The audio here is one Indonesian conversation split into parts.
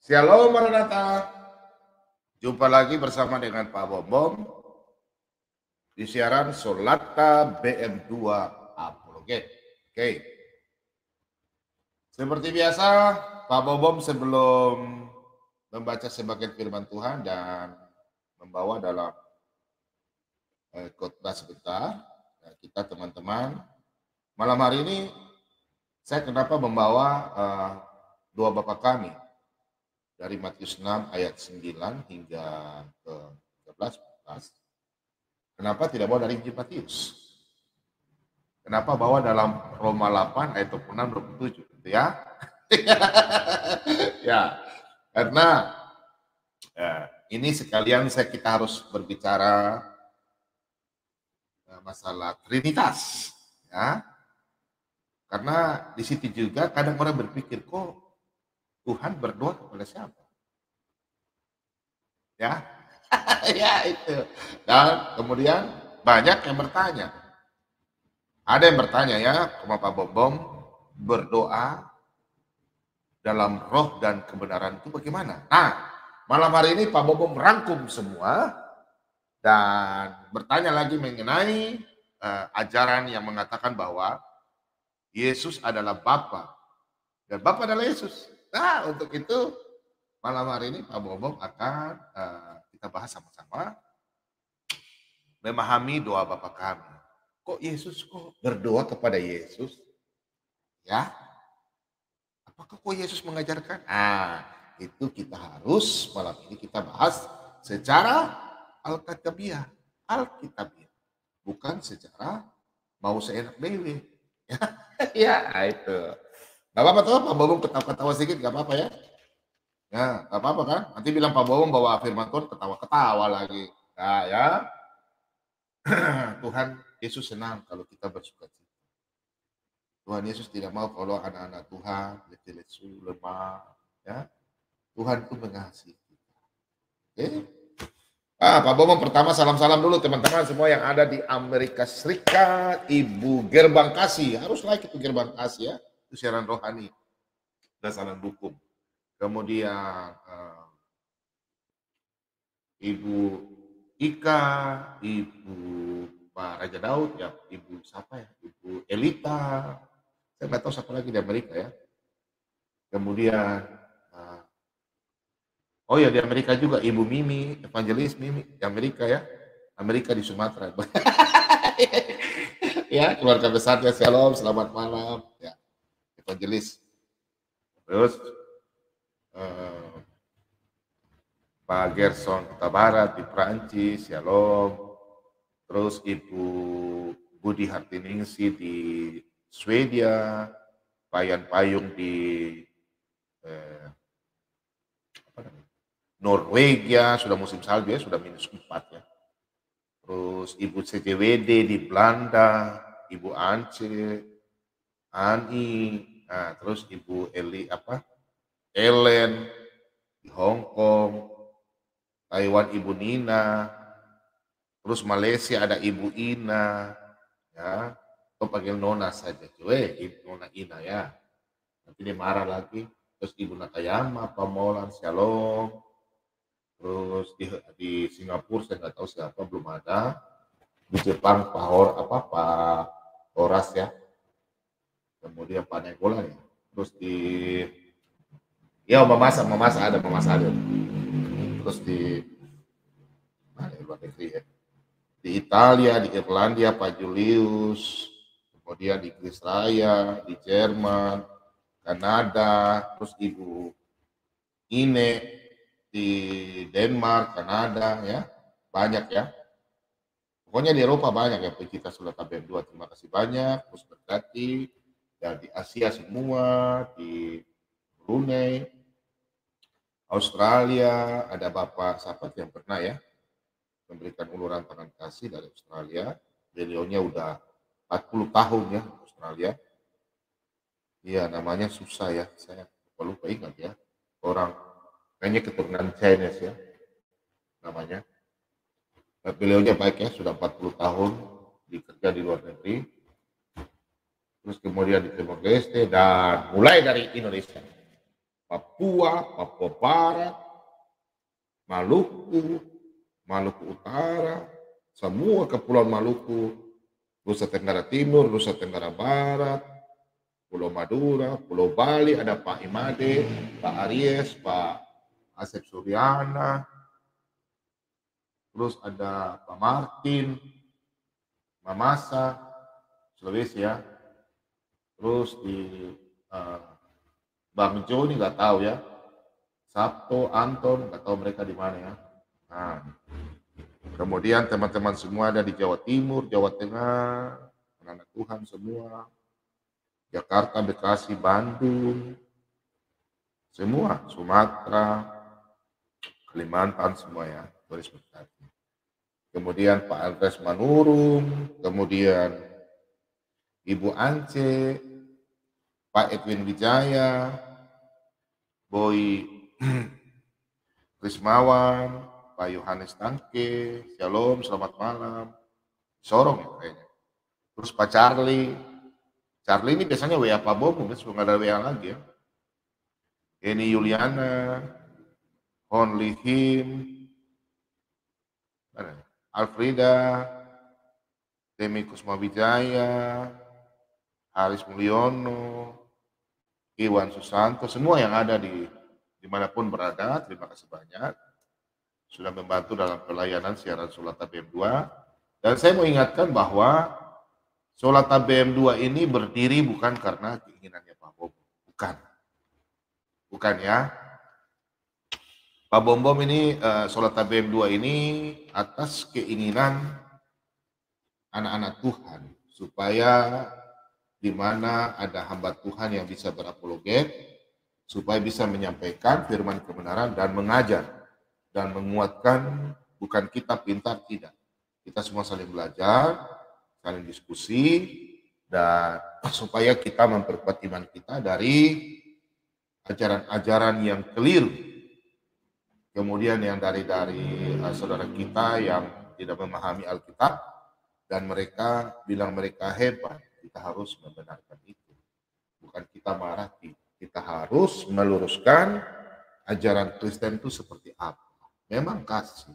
Shalom Maranatha. Jumpa lagi bersama dengan Pak Bombom di siaran Solata BM2 Apologet. Oke. Seperti biasa, Pak Bombom sebelum membaca sebagian firman Tuhan dan membawa dalam khotbah sebentar, kita teman-teman, malam hari ini saya kenapa membawa doa Bapa kami dari Matius 6 ayat 9 hingga ke 13, 14. Kenapa tidak bawa dari Injil Matius? Kenapa bawa dalam Roma 8 ayat 26 27 gitu ya? Ya, karena ini sekalian kita harus berbicara masalah Trinitas, ya. Karena di situ juga kadang orang berpikir, kok Tuhan berdoa kepada siapa? Ya, ya itu. Dan kemudian banyak yang bertanya. Ada yang bertanya ya, sama Pak Bombom, berdoa dalam roh dan kebenaran itu bagaimana? Nah, malam hari ini Pak Bombom merangkum semua dan bertanya lagi mengenai ajaran yang mengatakan bahwa Yesus adalah Bapa dan Bapa adalah Yesus. Nah, untuk itu malam hari ini Pak Bombom akan kita bahas sama-sama memahami doa Bapa kami. Kok Yesus kok berdoa kepada Yesus? Ya, apakah kok Yesus mengajarkan? Nah, itu kita harus malam ini kita bahas secara Alkitabiah, bukan secara mau seenak dewe. Ya, itu. Gak apa-apa tuh, Pak Bobong ketawa-ketawa sedikit, gak apa-apa ya. Ya, gak apa-apa kan? Nanti bilang Pak Bobong bawa firman Tuhan ketawa-ketawa lagi. Nah, ya. Tuhan Yesus senang kalau kita bersuka cita. Tuhan Yesus tidak mau kalau anak-anak Tuhan lesu, lemah, ya. Tuhan itu mengasihi kita. Oke? Pak Bobong pertama salam-salam dulu teman-teman semua yang ada di Amerika Serikat, Ibu Gerbang Kasih, harus like itu Gerbang Kasih ya, itu siaran rohani dan salam dukung. Kemudian Ibu Ika, Ibu Pak Raja Daud, ya Ibu siapa ya, Ibu Elita, saya nggak tahu siapa lagi di Amerika ya. Kemudian oh ya di Amerika juga Ibu Mimi, Evangelis Mimi di Amerika ya, Amerika di Sumatera. Ya keluarga besarnya Shalom, selamat malam ya Evangelis. Terus Pak Gerson Kota Barat di Prancis, Shalom. Terus Ibu Budi Hartiningsi di Swedia, Payan Payung di Norwegia, sudah musim salju ya, sudah -4 ya. Terus Ibu CJWD di Belanda, Ibu Ance, Ani, nah, terus Ibu Ellen di Hong Kong, Taiwan Ibu Nina, terus Malaysia ada Ibu Ina, ya, atau panggil Nona saja, Nona Ina ya, nanti dia marah lagi. Terus Ibu Nakayama, Pamolan, Shalom, terus di Singapura saya nggak tahu siapa, belum ada. Di Jepang Pak Horas ya, kemudian Pak Negola ya, terus di ya Mama ada, terus di mana luar negeri ya, di Italia, di Irlandia Pak Julius, kemudian di Inggris Raya, di Jerman, Kanada, terus Ibu Ine di Denmark, Kanada ya, banyak ya. Pokoknya di Eropa banyak ya, kita sudah KBM 2, terima kasih banyak, terus berkati, dan di Asia semua, di Brunei, Australia, ada Bapak Sahabat yang pernah ya, memberikan uluran tangan kasih dari Australia, beliaunya udah 40 tahun ya, Australia. Iya, namanya susah ya, saya lupa ingat ya, orang, kayaknya keturunan Chinese ya, namanya. Beliaunya baik ya, sudah 40 tahun bekerja di luar negeri, terus kemudian di Timor Leste, dan mulai dari Indonesia. Papua, Papua Barat, Maluku, Maluku Utara, semua kepulauan Maluku, Nusa Tenggara Timur, Nusa Tenggara Barat, Pulau Madura, Pulau Bali, ada Pak Imade, Pak Aries, Pak Asep Suryana, terus ada Pak Martin, Mamasa, Sulawesi ya, terus di Bang Jo ini nggak tahu ya, Sabto, Anton, nggak tahu mereka di mana ya. Nah, kemudian teman-teman semua ada di Jawa Timur, Jawa Tengah, anak Tuhan semua, Jakarta, Bekasi, Bandung, semua, Sumatera, Kalimantan semua ya, turis berkati. Kemudian Pak Andres Manurung, kemudian Ibu Ance, Pak Edwin Wijaya, Boy Krismawan, Pak Yohanes Tangke, Shalom, selamat malam. Sorong ya kayaknya. Terus Pak Charlie. Charlie ini biasanya WA Pak Bobo, kan sudah nggak ada WA lagi ya. Eni Yuliana, Hon Lihim, Alfrida, Demi Kusmawijaya, Haris Mulyono, Iwan Susanto, semua yang ada di dimanapun berada, terima kasih banyak sudah membantu dalam pelayanan siaran Solata BM2. Dan saya mau ingatkan bahwa Solata BM2 ini berdiri bukan karena keinginannya Pak Bom, bukan ya. Pak Bom ini Solata BM2 ini atas keinginan anak-anak Tuhan supaya di mana ada hamba Tuhan yang bisa berapologet, supaya bisa menyampaikan firman kebenaran dan mengajar dan menguatkan. Bukan kita pintar, tidak. Kita semua saling belajar, saling diskusi, dan supaya kita memperkuat iman kita dari ajaran-ajaran yang keliru. Kemudian yang dari saudara kita yang tidak memahami Alkitab, dan mereka bilang mereka hebat, kita harus membenarkan itu. Bukan kita marah, kita harus meluruskan ajaran Kristen itu seperti apa. Memang kasih,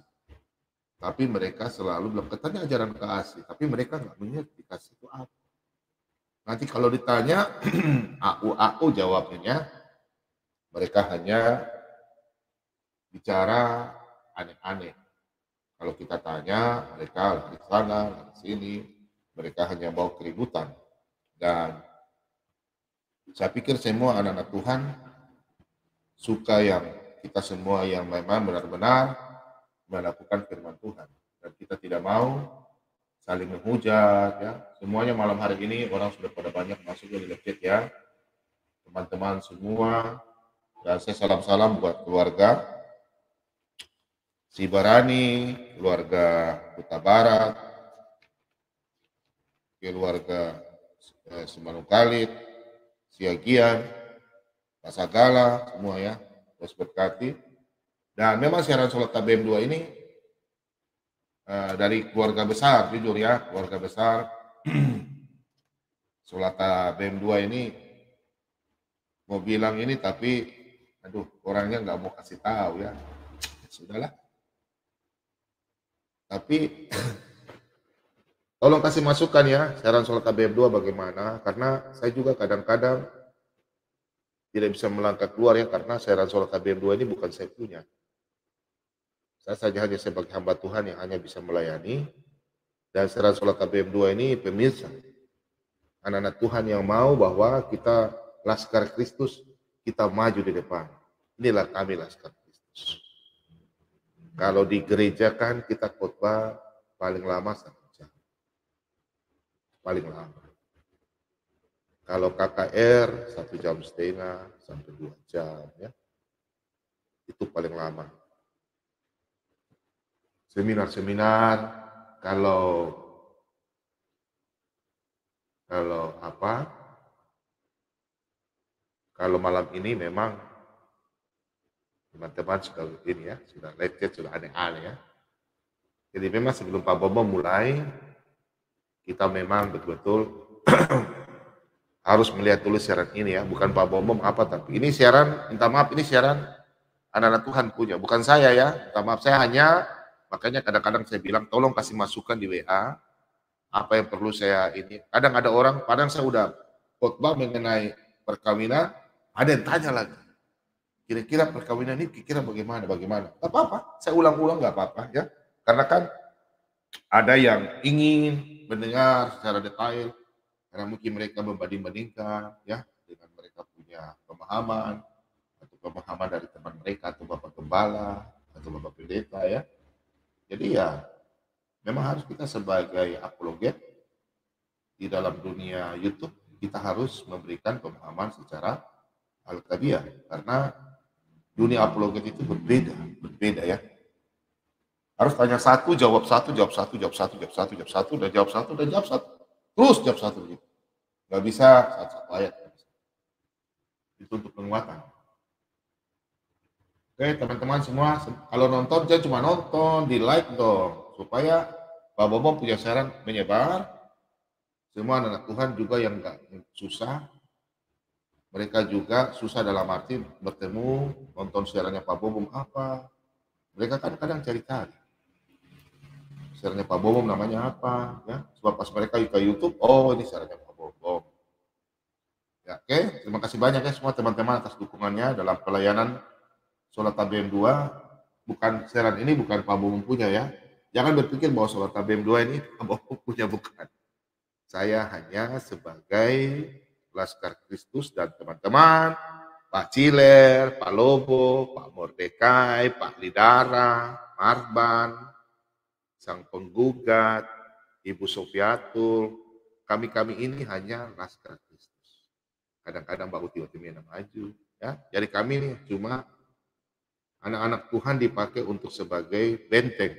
tapi mereka selalu bilang katanya ajaran kasih, tapi mereka nggak mengerti kasih itu apa. Nanti kalau ditanya au jawabnya, mereka hanya bicara aneh-aneh. Kalau kita tanya, mereka lari sana, lari sini, mereka hanya bawa keributan. Dan saya pikir semua anak-anak Tuhan suka yang kita semua yang memang benar-benar melakukan firman Tuhan. Dan kita tidak mau saling menghujat ya. Semuanya malam hari ini orang sudah pada banyak masuk di live chat ya. Teman-teman semua. Dan saya salam-salam buat keluarga Sibarani, keluarga Kuta Barat, keluarga Semanung Kalit, Siagian, Pasagala, semua ya. Terus berkati. Dan memang siaran Solata BM2 ini dari keluarga besar, jujur ya, keluarga besar Solata BM2 ini mau bilang ini tapi aduh orangnya nggak mau kasih tahu ya. Sudahlah. Tapi tolong kasih masukan ya siaran Solata BM2 bagaimana, karena saya juga kadang-kadang tidak bisa melangkah keluar ya, karena siaran Solata BM2 ini bukan saya punya. Saya saja hanya sebagai hamba Tuhan yang hanya bisa melayani. Dan siaran Solata BM2 ini pemirsa, anak-anak Tuhan yang mau bahwa kita Laskar Kristus, kita maju di depan. Inilah kami Laskar Kristus. Kalau di gereja kan kita khotbah paling lama 1 jam. Paling lama. Kalau KKR 1,5 jam sampai 2 jam ya. Itu paling lama. Seminar-seminar kalau malam ini memang teman-teman sudah ini ya, sudah live chat, sudah aneh-aneh ya. Jadi memang sebelum Pak Bobo mulai, kita memang betul-betul harus melihat dulu siaran ini ya, bukan Pak Bom apa, tapi ini siaran, minta maaf, ini siaran anak-anak Tuhan punya, bukan saya ya, minta maaf, saya hanya, makanya kadang-kadang saya bilang, tolong kasih masukan di WA, apa yang perlu saya ini, kadang ada orang, kadang saya udah khotbah mengenai perkawinan, ada yang tanya lagi, kira-kira perkawinan ini kira-kira bagaimana, gak apa-apa, saya ulang-ulang gak apa-apa ya, karena kan ada yang ingin mendengar secara detail, karena mungkin mereka membanding-bandingkan ya dengan mereka punya pemahaman atau pemahaman dari teman mereka atau bapak gembala atau bapak pendeta ya. Jadi ya memang harus kita sebagai apologet di dalam dunia YouTube kita harus memberikan pemahaman secara alkitab karena dunia apologet itu berbeda ya. Harus tanya satu, jawab satu, jawab satu, jawab satu, jawab satu, jawab satu, dan jawab satu, dan jawab satu. Terus jawab satu gitu. Gak bisa satu ayat. Itu untuk penguatan. Oke teman-teman semua, kalau nonton jangan cuma nonton, di like dong. Supaya Pak Bobom punya saran menyebar. Semua anak Tuhan juga yang gak susah. Mereka juga susah dalam arti bertemu, nonton siarannya Pak Bobom apa. Mereka kan kadang cari-cari. Siarannya Pak Bobom namanya apa. Ya. Sebab pas mereka ke YouTube, oh ini siarannya Pak Bobom. Ya, oke, terima kasih banyak ya semua teman-teman atas dukungannya dalam pelayanan Sholat TBM 2. Bukan siaran ini bukan Pak Bobom punya ya. Jangan berpikir bahwa Sholat TBM 2 ini Pak Bobom punya, bukan. Saya hanya sebagai Laskar Kristus dan teman-teman, Pak Ciler, Pak Lobo, Pak Mordekai, Pak Lidara, Marban, Sang Penggugat, Ibu Sofiatul, kami-kami ini hanya Laskar Kristus. Kadang-kadang Mbak Uti Otimena maju. Ya. Jadi kami ini cuma anak-anak Tuhan dipakai untuk sebagai benteng.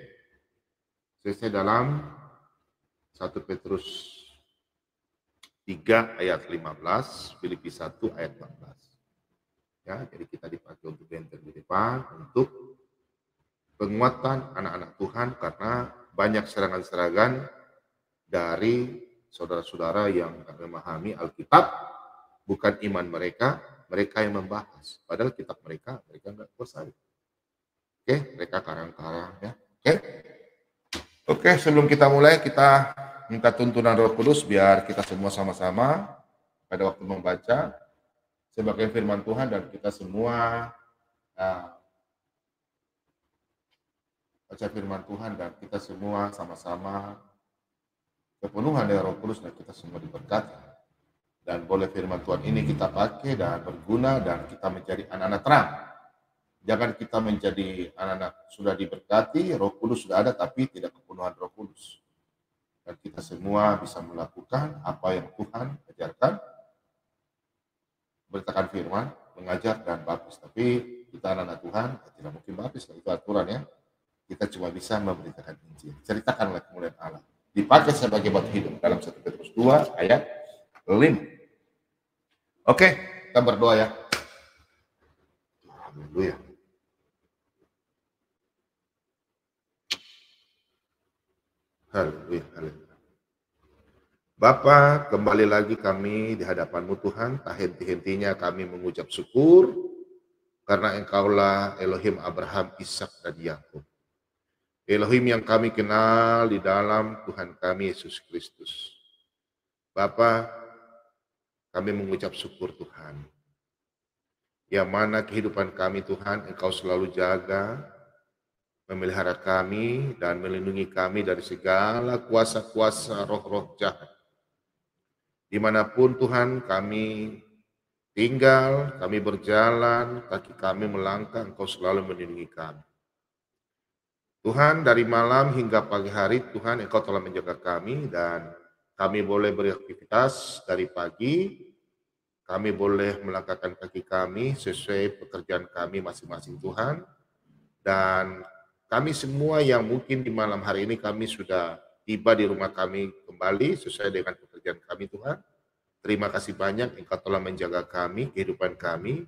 Sesuai dalam 1 Petrus 3 ayat 15, Filipi 1 ayat 14. Ya, jadi kita dipakai untuk benteng di depan, untuk penguatan anak-anak Tuhan karena banyak serangan-serangan dari saudara-saudara yang tidak memahami Alkitab, bukan iman mereka, mereka yang membahas. Padahal kitab mereka nggak kuasai. Oke, mereka karang-karang ya. Oke, sebelum kita mulai, kita minta tuntunan Roh Kudus biar kita semua sama-sama pada waktu membaca sebagai firman Tuhan dan kita semua baca firman Tuhan dan kita semua sama-sama kepenuhan dari Roh Kudus dan kita semua diberkati. Dan boleh firman Tuhan ini kita pakai dan berguna dan kita menjadi anak-anak terang. Jangan kita menjadi anak-anak sudah diberkati, Roh Kudus sudah ada tapi tidak kepenuhan Roh Kudus. Dan kita semua bisa melakukan apa yang Tuhan ajarkan, beritakan firman, mengajar dan baptis. Tapi kita anak-anak Tuhan tidak mungkin baptis, itu aturan ya. Kita cuma bisa memberitakan Injil. Ceritakanlah kemuliaan Allah. Dipakai sebagai batu hidup dalam 1 Petrus 2 ayat 5. Oke, kita berdoa ya. Haleluya. Haleluya. Bapa, kembali lagi kami di hadapan-Mu Tuhan, tak henti-hentinya kami mengucap syukur karena Engkaulah Elohim Abraham, Ishak dan Yakub. Elohim yang kami kenal di dalam Tuhan kami Yesus Kristus. Bapa, kami mengucap syukur Tuhan. Yang mana kehidupan kami Tuhan, Engkau selalu jaga, memelihara kami dan melindungi kami dari segala kuasa-kuasa roh-roh jahat. Dimanapun Tuhan kami tinggal, kami berjalan, kaki kami melangkah, Engkau selalu melindungi kami. Tuhan, dari malam hingga pagi hari, Tuhan Engkau telah menjaga kami dan kami boleh beraktivitas dari pagi, kami boleh melangkahkan kaki kami sesuai pekerjaan kami masing-masing Tuhan. Dan kami semua yang mungkin di malam hari ini kami sudah tiba di rumah kami kembali sesuai dengan pekerjaan kami Tuhan. Terima kasih banyak Engkau telah menjaga kami, kehidupan kami,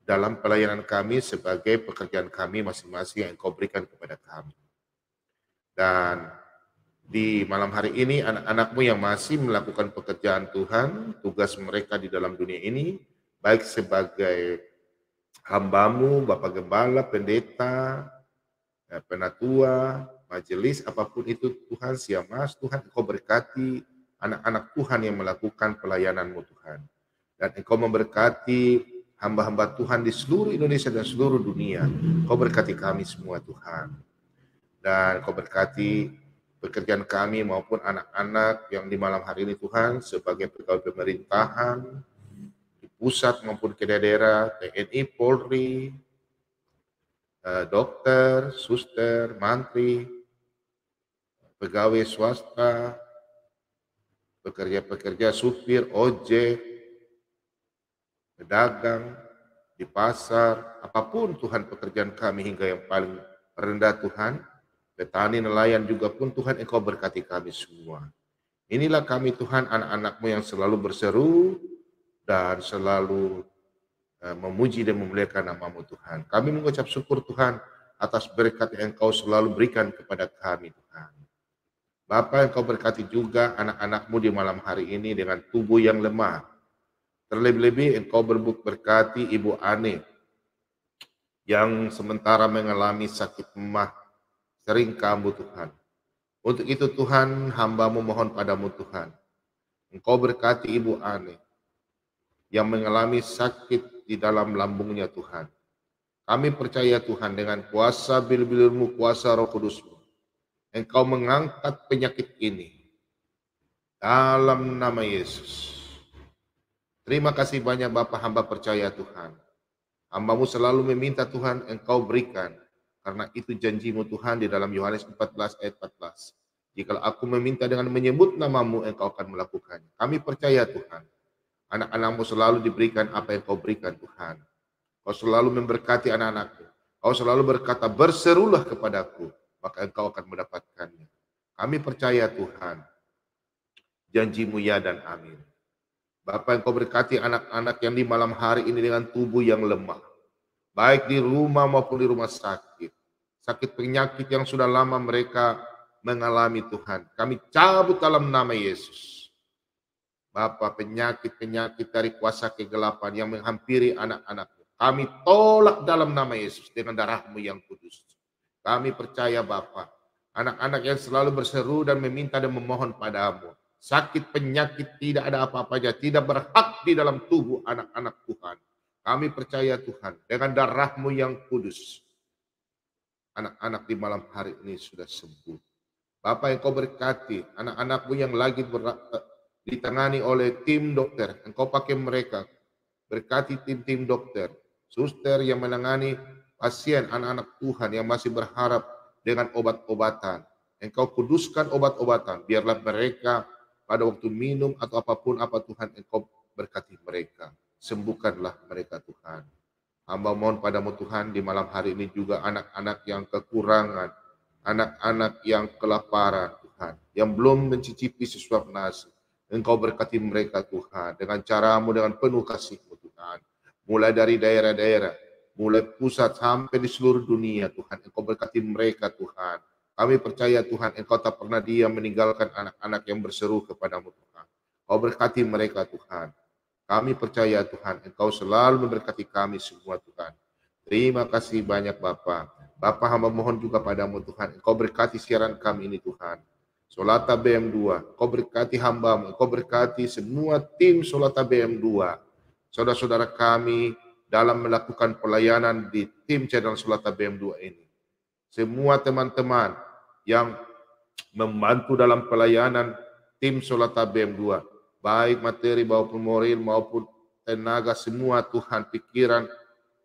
dalam pelayanan kami sebagai pekerjaan kami masing-masing yang Engkau berikan kepada kami. Dan Di malam hari ini anak-anakmu yang masih melakukan pekerjaan Tuhan, tugas mereka di dalam dunia ini, baik sebagai hambamu, Bapak Gembala, Pendeta, penatua, majelis, apapun itu Tuhan, siamas, Tuhan Engkau berkati anak-anak Tuhan yang melakukan pelayananmu Tuhan. Dan Engkau memberkati hamba-hamba Tuhan di seluruh Indonesia dan seluruh dunia. Engkau berkati kami semua Tuhan. Dan Engkau berkati pekerjaan kami maupun anak-anak yang di malam hari ini Tuhan sebagai pegawai pemerintahan di pusat maupun ke daerah, TNI, Polri, dokter, suster, mantri, pegawai swasta, pekerja-pekerja supir, ojek, pedagang, di pasar, apapun Tuhan pekerjaan kami hingga yang paling rendah Tuhan, petani, nelayan juga pun Tuhan Engkau berkati kami semua. Inilah kami Tuhan anak-anak-Mu yang selalu berseru dan selalu memuji dan memuliakan nama-Mu Tuhan. Kami mengucap syukur Tuhan atas berkat yang Engkau selalu berikan kepada kami Tuhan. Bapa, Engkau berkati juga anak-anak-Mu di malam hari ini dengan tubuh yang lemah. Terlebih-lebih Engkau berkati Ibu Ane yang sementara mengalami sakit emah sering kambuh Tuhan. Untuk itu Tuhan, hamba-Mu mohon padamu Tuhan. Engkau berkati Ibu Ane yang mengalami sakit di dalam lambungnya Tuhan. Kami percaya Tuhan dengan kuasa bil-bil-Mu, kuasa Roh Kudus-Mu. Engkau mengangkat penyakit ini dalam nama Yesus. Terima kasih banyak Bapak, hamba percaya Tuhan. Hamba-Mu selalu meminta Tuhan Engkau berikan. Karena itu janji-Mu Tuhan di dalam Yohanes 14 ayat 14. Jika aku meminta dengan menyebut nama-Mu, Engkau akan melakukannya. Kami percaya Tuhan. Anak-anak-Mu selalu diberikan apa yang Kau berikan Tuhan. Kau selalu memberkati anak-anak-Mu. Kau selalu berkata, berserulah kepadaku, maka Engkau akan mendapatkannya. Kami percaya Tuhan. Janji-Mu ya dan amin. Bapak, Engkau berkati anak-anak yang di malam hari ini dengan tubuh yang lemah. Baik di rumah maupun di rumah sakit. Sakit penyakit yang sudah lama mereka mengalami Tuhan. Kami cabut dalam nama Yesus. Bapak, penyakit-penyakit dari kuasa kegelapan yang menghampiri anak-anak-Mu, kami tolak dalam nama Yesus dengan darah-Mu yang kudus. Kami percaya Bapak, anak-anak yang selalu berseru dan meminta dan memohon padamu. Sakit penyakit tidak ada apa-apanya, tidak berhak di dalam tubuh anak-anak Tuhan. Kami percaya Tuhan, dengan darah-Mu yang kudus, anak-anak di malam hari ini sudah sembuh. Bapak, Engkau berkati anak-anak-Mu yang lagi ditangani oleh tim dokter. Engkau pakai mereka, berkati tim-tim dokter, suster yang menangani pasien anak-anak Tuhan yang masih berharap dengan obat-obatan. Engkau kuduskan obat-obatan, biarlah mereka pada waktu minum atau apapun apa Tuhan, Engkau berkati mereka. Sembuhkanlah mereka Tuhan. Hamba mohon padamu Tuhan di malam hari ini juga anak-anak yang kekurangan, anak-anak yang kelaparan Tuhan, yang belum mencicipi sesuap nasi. Engkau berkati mereka Tuhan dengan cara-Mu, dengan penuh kasih-Mu Tuhan. Mulai dari daerah-daerah, mulai pusat sampai di seluruh dunia Tuhan. Engkau berkati mereka Tuhan. Kami percaya Tuhan, Engkau tak pernah diam meninggalkan anak-anak yang berseru kepadamu Tuhan. Engkau berkati mereka Tuhan. Kami percaya Tuhan, Engkau selalu memberkati kami semua Tuhan. Terima kasih banyak Bapa. Bapa, hamba mohon juga padamu Tuhan, Engkau berkati siaran kami ini Tuhan. Solata BM2, Engkau berkati hamba-Mu, Engkau berkati semua tim Solata BM2. Saudara-saudara kami dalam melakukan pelayanan di tim channel Solata BM2 ini. Semua teman-teman yang membantu dalam pelayanan tim Solata BM2, baik materi maupun moral maupun tenaga, semua Tuhan, pikiran,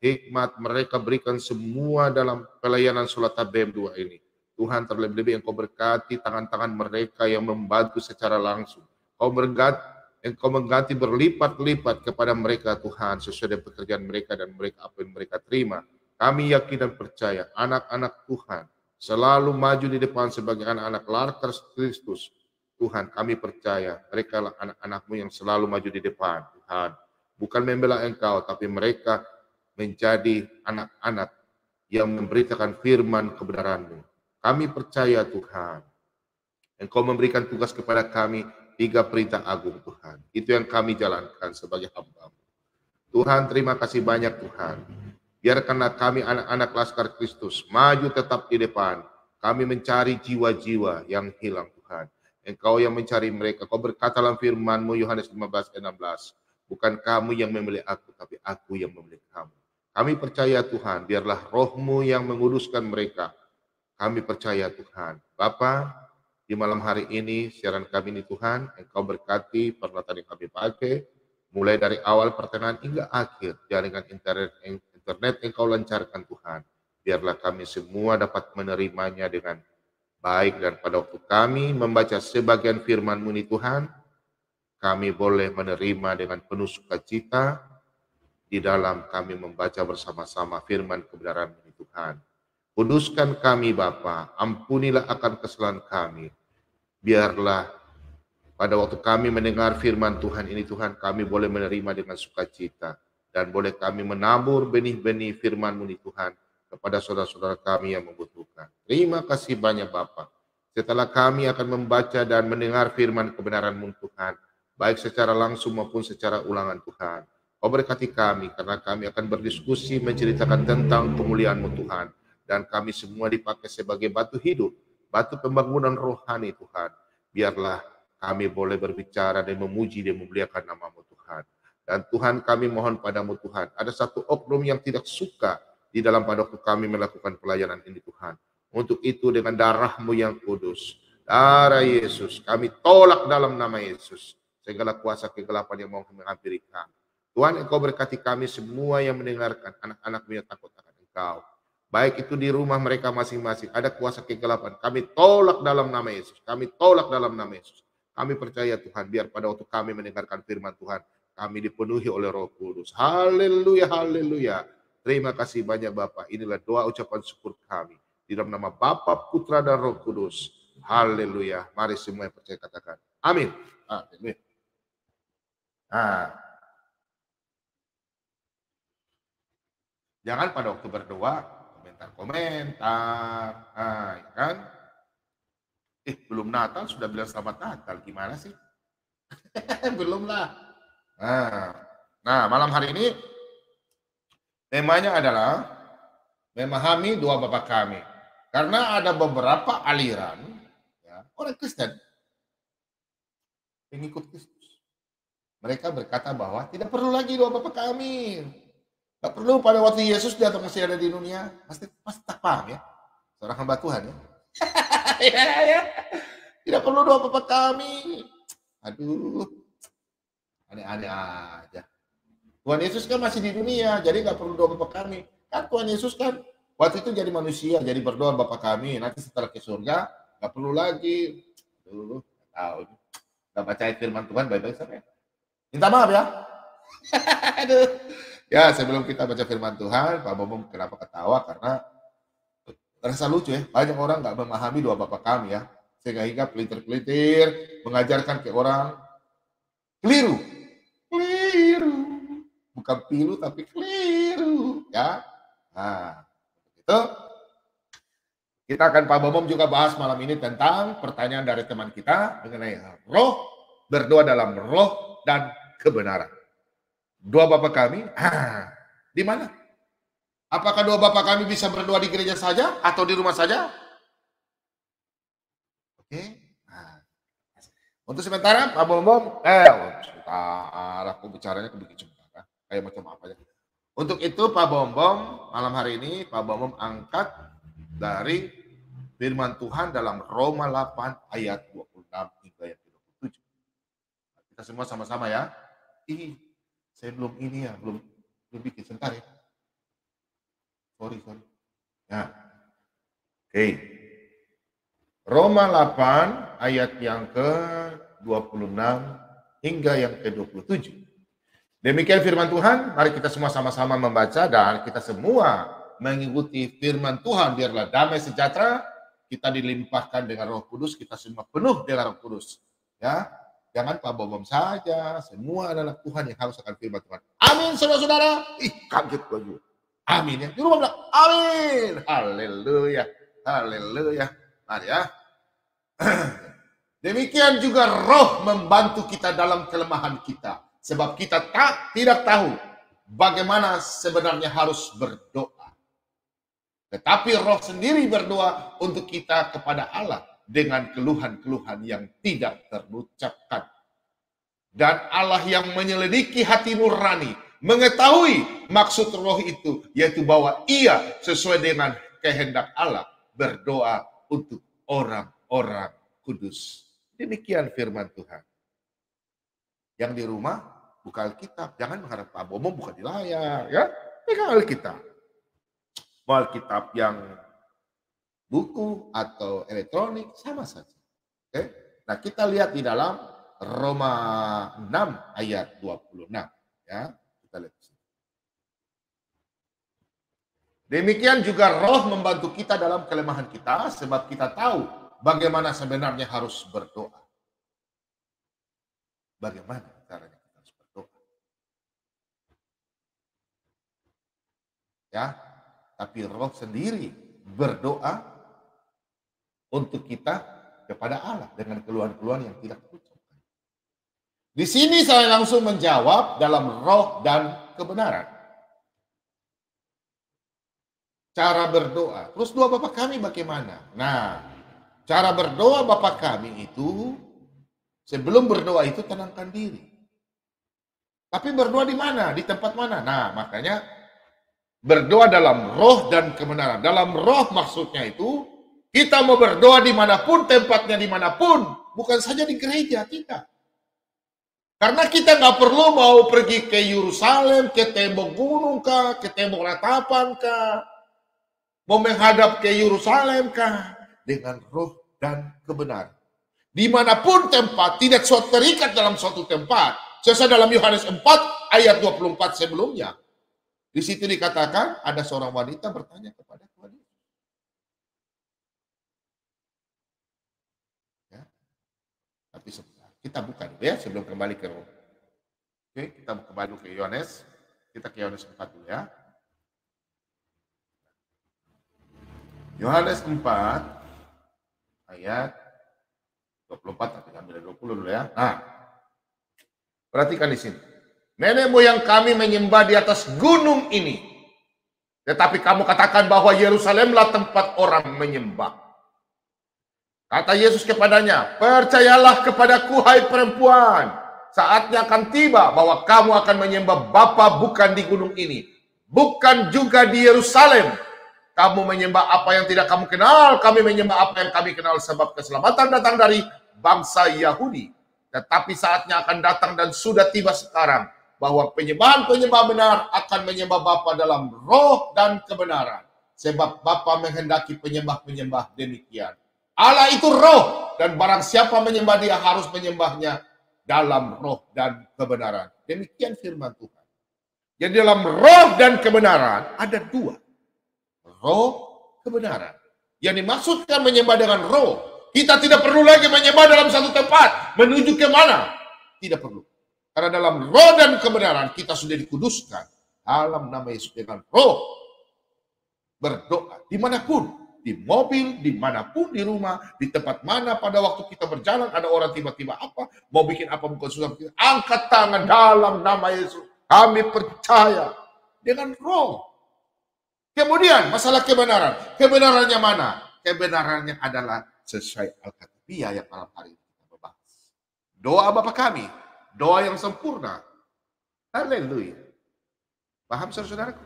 hikmat mereka berikan semua dalam pelayanan Solata BM2 ini. Tuhan, terlebih-lebih Engkau berkati tangan-tangan mereka yang membantu secara langsung. Engkau mengganti berlipat-lipat kepada mereka Tuhan, sesuai dengan pekerjaan mereka dan mereka apa yang mereka terima. Kami yakin dan percaya anak-anak Tuhan selalu maju di depan sebagai anak-anak larter Kristus. Tuhan, kami percaya mereka lah anak-anak-Mu yang selalu maju di depan Tuhan. Bukan membela Engkau, tapi mereka menjadi anak-anak yang memberitakan firman kebenaran-Mu. Kami percaya Tuhan, Engkau memberikan tugas kepada kami 3 perintah agung Tuhan. Itu yang kami jalankan sebagai hamba-Mu. Tuhan, terima kasih banyak Tuhan. Biarkanlah kami anak-anak Laskar Kristus maju tetap di depan. Kami mencari jiwa-jiwa yang hilang Tuhan. Engkau yang mencari mereka. Kau berkata dalam firman-Mu Yohanes 15 ayat 16. Bukan kamu yang memilih aku, tapi aku yang memilih kamu. Kami percaya Tuhan, biarlah roh-Mu yang menguduskan mereka. Kami percaya Tuhan. Bapa, di malam hari ini, siaran kami ini Tuhan, Engkau berkati peralatan yang kami pakai, mulai dari awal pertengahan hingga akhir, jaringan internet Engkau lancarkan Tuhan. Biarlah kami semua dapat menerimanya dengan baik, dan pada waktu kami membaca sebagian firman-Mu ini Tuhan, kami boleh menerima dengan penuh sukacita di dalam kami membaca bersama-sama firman kebenaran ini Tuhan. Kuduskan kami Bapa, ampunilah akan kesalahan kami. Biarlah pada waktu kami mendengar firman Tuhan ini Tuhan, kami boleh menerima dengan sukacita. Dan boleh kami menabur benih-benih firman-Mu ini Tuhan kepada saudara-saudara kami yang membutuhkan. Terima kasih banyak Bapa. Setelah kami akan membaca dan mendengar firman kebenaran-Mu Tuhan, baik secara langsung maupun secara ulangan Tuhan. Kau berkati kami karena kami akan berdiskusi menceritakan tentang kemuliaan-Mu Tuhan. Dan kami semua dipakai sebagai batu hidup, batu pembangunan rohani Tuhan. Biarlah kami boleh berbicara dan memuji dan memuliakan nama-Mu Tuhan. Dan Tuhan kami mohon padamu Tuhan, ada satu oknum yang tidak suka di dalam pada waktu kami melakukan pelayanan ini Tuhan. Untuk itu dengan darah-Mu yang kudus, darah Yesus, kami tolak dalam nama Yesus segala kuasa kegelapan yang mau menghampiri kami. Tuhan, Engkau berkati kami semua yang mendengarkan, anak-anak-Mu yang takut akan Engkau. Baik itu di rumah mereka masing-masing, ada kuasa kegelapan. Kami tolak dalam nama Yesus. Kami tolak dalam nama Yesus. Kami percaya Tuhan, biar pada waktu kami mendengarkan firman Tuhan, kami dipenuhi oleh Roh Kudus. Haleluya, haleluya. Terima kasih banyak Bapak. Inilah doa ucapan syukur kami. Di dalam nama Bapa, Putra, dan Roh Kudus. Haleluya. Mari semua yang percaya katakan. Amin. Amin. Nah, jangan pada waktu berdoa komentar, nah, ya kan? Belum Natal sudah bilang selamat Natal, gimana sih? Belum lah. Nah, malam hari ini temanya adalah memahami doa Bapa kami. Karena ada beberapa aliran ya, orang Kristen, pengikut Kristus. Mereka berkata bahwa tidak perlu lagi doa Bapa kami. Gak perlu pada waktu Yesus datang masih ada di dunia. Pasti tak paham ya. Seorang hamba Tuhan ya. Ya. Tidak perlu doa Bapa kami. Aduh. Aneh-aneh aja. Tuhan Yesus kan masih di dunia. Jadi gak perlu doa Bapa kami. Kan Tuhan Yesus kan waktu itu jadi manusia. Jadi berdoa Bapa kami. Nanti setelah ke surga gak perlu lagi. Aduh. Tahu. Gak baca firman Tuhan baik-baik sampai. Minta maaf ya. Aduh. Ya, sebelum kita baca firman Tuhan, Pak Bomom kenapa ketawa? Karena terasa lucu ya, banyak orang nggak memahami doa Bapa kami ya, sehingga pelintir-pelintir mengajarkan ke orang keliru, bukan pilu tapi keliru, ya. Nah, itu kita akan Pak Bomom juga bahas malam ini tentang pertanyaan dari teman kita mengenai roh, berdoa dalam roh dan kebenaran. Doa Bapa kami, di mana? Apakah doa Bapa kami bisa berdoa di gereja saja atau di rumah saja? Oke. Nah. Untuk sementara, Pak Bom, sebentar, aku bicaranya begitu sebentar, kayak macam apa ya. Untuk itu, Pak Bom, malam hari ini, Pak Bom angkat dari firman Tuhan dalam Roma 8 ayat 26 hingga ayat 27. Kita semua sama-sama ya. Saya belum ini ya, belum bikin sebentar ya. Sorry. Nah, oke. Roma 8 ayat yang ke-26 hingga yang ke-27. Demikian firman Tuhan, mari kita semua sama-sama membaca dan kita semua mengikuti firman Tuhan. Biarlah damai sejahtera kita dilimpahkan dengan Roh Kudus, kita semua penuh dengan Roh Kudus. Ya. Jangan Pak Bom saja, semua anak Tuhan yang harus akan firman Tuhan. Amin, saudara-saudara. Kaget lagi. Amin ya. Di rumah bilang, amin. Haleluya. Haleluya. Mari ya. Demikian juga Roh membantu kita dalam kelemahan kita. Sebab kita tidak tahu bagaimana sebenarnya harus berdoa. Tetapi Roh sendiri berdoa untuk kita kepada Allah dengan keluhan-keluhan yang tidak terucapkan. Dan Allah yang menyelidiki hati nurani mengetahui maksud Roh itu, yaitu bahwa ia sesuai dengan kehendak Allah berdoa untuk orang-orang kudus. Demikian firman Tuhan. Yang di rumah buka Alkitab, jangan mengharap Pak Bomo buka di layar, ya. Pegang Alkitab. Mau Alkitab yang buku atau elektronik sama saja. Oke? Nah, kita lihat di dalam Roma 6 ayat 26, ya. Kita lihat di sini. Demikian juga Roh membantu kita dalam kelemahan kita sebab kita tahu bagaimana sebenarnya harus berdoa. Bagaimana caranya kita harus berdoa? Ya, tapi Roh sendiri berdoa untuk kita kepada Allah dengan keluhan-keluhan yang tidak terucapkan. Di sini saya langsung menjawab dalam Roh dan kebenaran. Cara berdoa. Terus doa Bapa kami bagaimana? Nah, cara berdoa Bapa kami itu, sebelum berdoa itu tenangkan diri. Tapi berdoa di mana? Di tempat mana? Nah, makanya berdoa dalam Roh dan kebenaran. Dalam Roh maksudnya itu, kita mau berdoa dimanapun, tempatnya dimanapun. Bukan saja di gereja, tidak. Karena kita nggak perlu mau pergi ke Yerusalem, ke tembok gunung kah, ke tembok ratapan kah, mau menghadap ke Yerusalem kah, dengan Roh dan kebenaran. Dimanapun tempat, tidak terikat dalam suatu tempat. Sesuai dalam Yohanes 4 ayat 24 sebelumnya. Di situ dikatakan ada seorang wanita bertanya kepada Tuhan. Ya. Tapi sebentar, kita buka dulu ya sebelum kembali ke Roh. Oke, kita kembali ke Yohanes. Kita ke Yohanes 4 dulu ya. Yohanes 4 ayat 24, tapi ambil 20 dulu ya. Nah, perhatikan di sini. Nenek moyang kami menyembah di atas gunung ini. Tetapi kamu katakan bahwa Yerusalemlah tempat orang menyembah. Kata Yesus kepadanya, percayalah kepadaku hai perempuan. Saatnya akan tiba bahwa kamu akan menyembah Bapa bukan di gunung ini. Bukan juga di Yerusalem. Kamu menyembah apa yang tidak kamu kenal. Kami menyembah apa yang kami kenal. Sebab keselamatan datang dari bangsa Yahudi. Tetapi saatnya akan datang dan sudah tiba sekarang. Bahwa penyembahan-penyembah benar akan menyembah Bapa dalam roh dan kebenaran. Sebab Bapa menghendaki penyembah-penyembah demikian. Allah itu roh. Dan barang siapa menyembah dia harus menyembahnya dalam roh dan kebenaran. Demikian firman Tuhan. Jadi dalam roh dan kebenaran ada dua. Roh kebenaran. Yang dimaksudkan menyembah dengan roh. Kita tidak perlu lagi menyembah dalam satu tempat. Menuju ke mana? Tidak perlu. Karena dalam roh dan kebenaran kita sudah dikuduskan. Dalam nama Yesus dengan roh. Berdoa dimanapun. Di mobil, dimanapun di rumah. Di tempat mana pada waktu kita berjalan. Ada orang tiba-tiba apa. Mau bikin apa bukan susah. Angkat tangan dalam nama Yesus. Kami percaya. Dengan roh. Kemudian masalah kebenaran. Kebenarannya mana? Kebenarannya adalah sesuai Alkitabiah yang malam hari ini kita membahas. Doa Bapa kami. Doa yang sempurna. Haleluya. Paham saudara-saudaraku?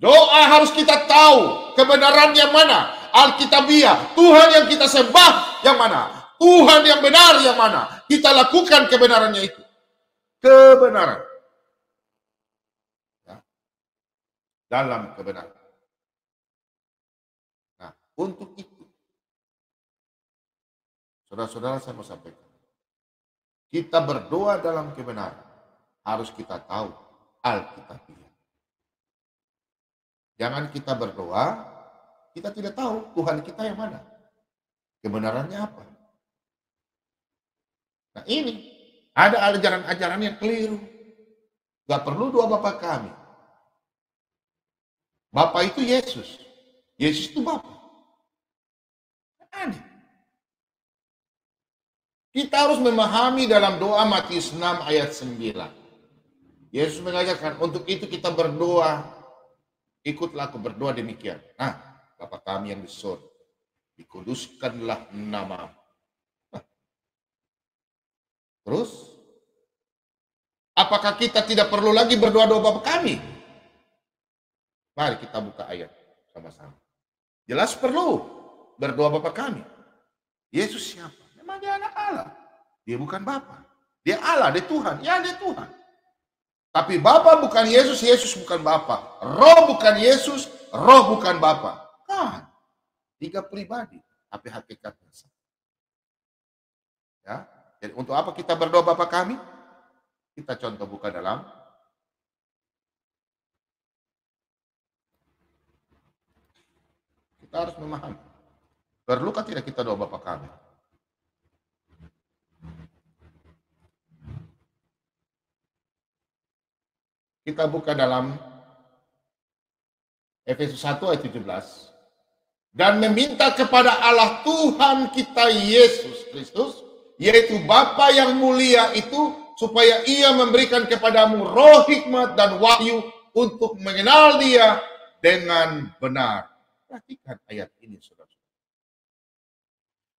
Doa harus kita tahu kebenarannya mana. Alkitabiah. Tuhan yang kita sembah yang mana? Tuhan yang benar yang mana? Kita lakukan kebenarannya itu. Kebenaran. Dalam kebenaran. Nah, untuk itu, saudara-saudara saya mau sampaikan, kita berdoa dalam kebenaran, harus kita tahu Alkitabiah. Jangan kita berdoa, kita tidak tahu Tuhan kita yang mana, kebenarannya apa. Nah ini, ada ajaran-ajaran yang keliru. Gak perlu doa Bapa kami. Bapa itu Yesus. Yesus itu Bapa. Aneh. Kita harus memahami dalam doa Matius 6 ayat 9. Yesus mengajarkan, untuk itu kita berdoa, ikutlah aku berdoa demikian. Nah, Bapa kami yang di surga, dikuduskanlah namamu. Terus, apakah kita tidak perlu lagi berdoa doa Bapa kami? Mari kita buka ayat sama-sama. Jelas perlu berdoa Bapa kami. Yesus siapa? Memang dia anak Allah. Dia bukan Bapa. Dia Allah, dia Tuhan. Ya, dia Tuhan. Tapi Bapa bukan Yesus, Yesus bukan Bapa. Roh bukan Yesus, Roh bukan Bapa. Kan? Tiga pribadi, tapi hakikatnya sama. Ya. Jadi untuk apa kita berdoa Bapa kami? Kita contoh buka dalam kita harus memahami. Perlukah tidak kita doa Bapa kami? Kita buka dalam Efesus 1 ayat 17. Dan meminta kepada Allah Tuhan kita Yesus Kristus, yaitu Bapa yang mulia itu, supaya ia memberikan kepadamu roh hikmat dan wahyu untuk mengenal dia dengan benar. Perhatikan ayat ini, saudara.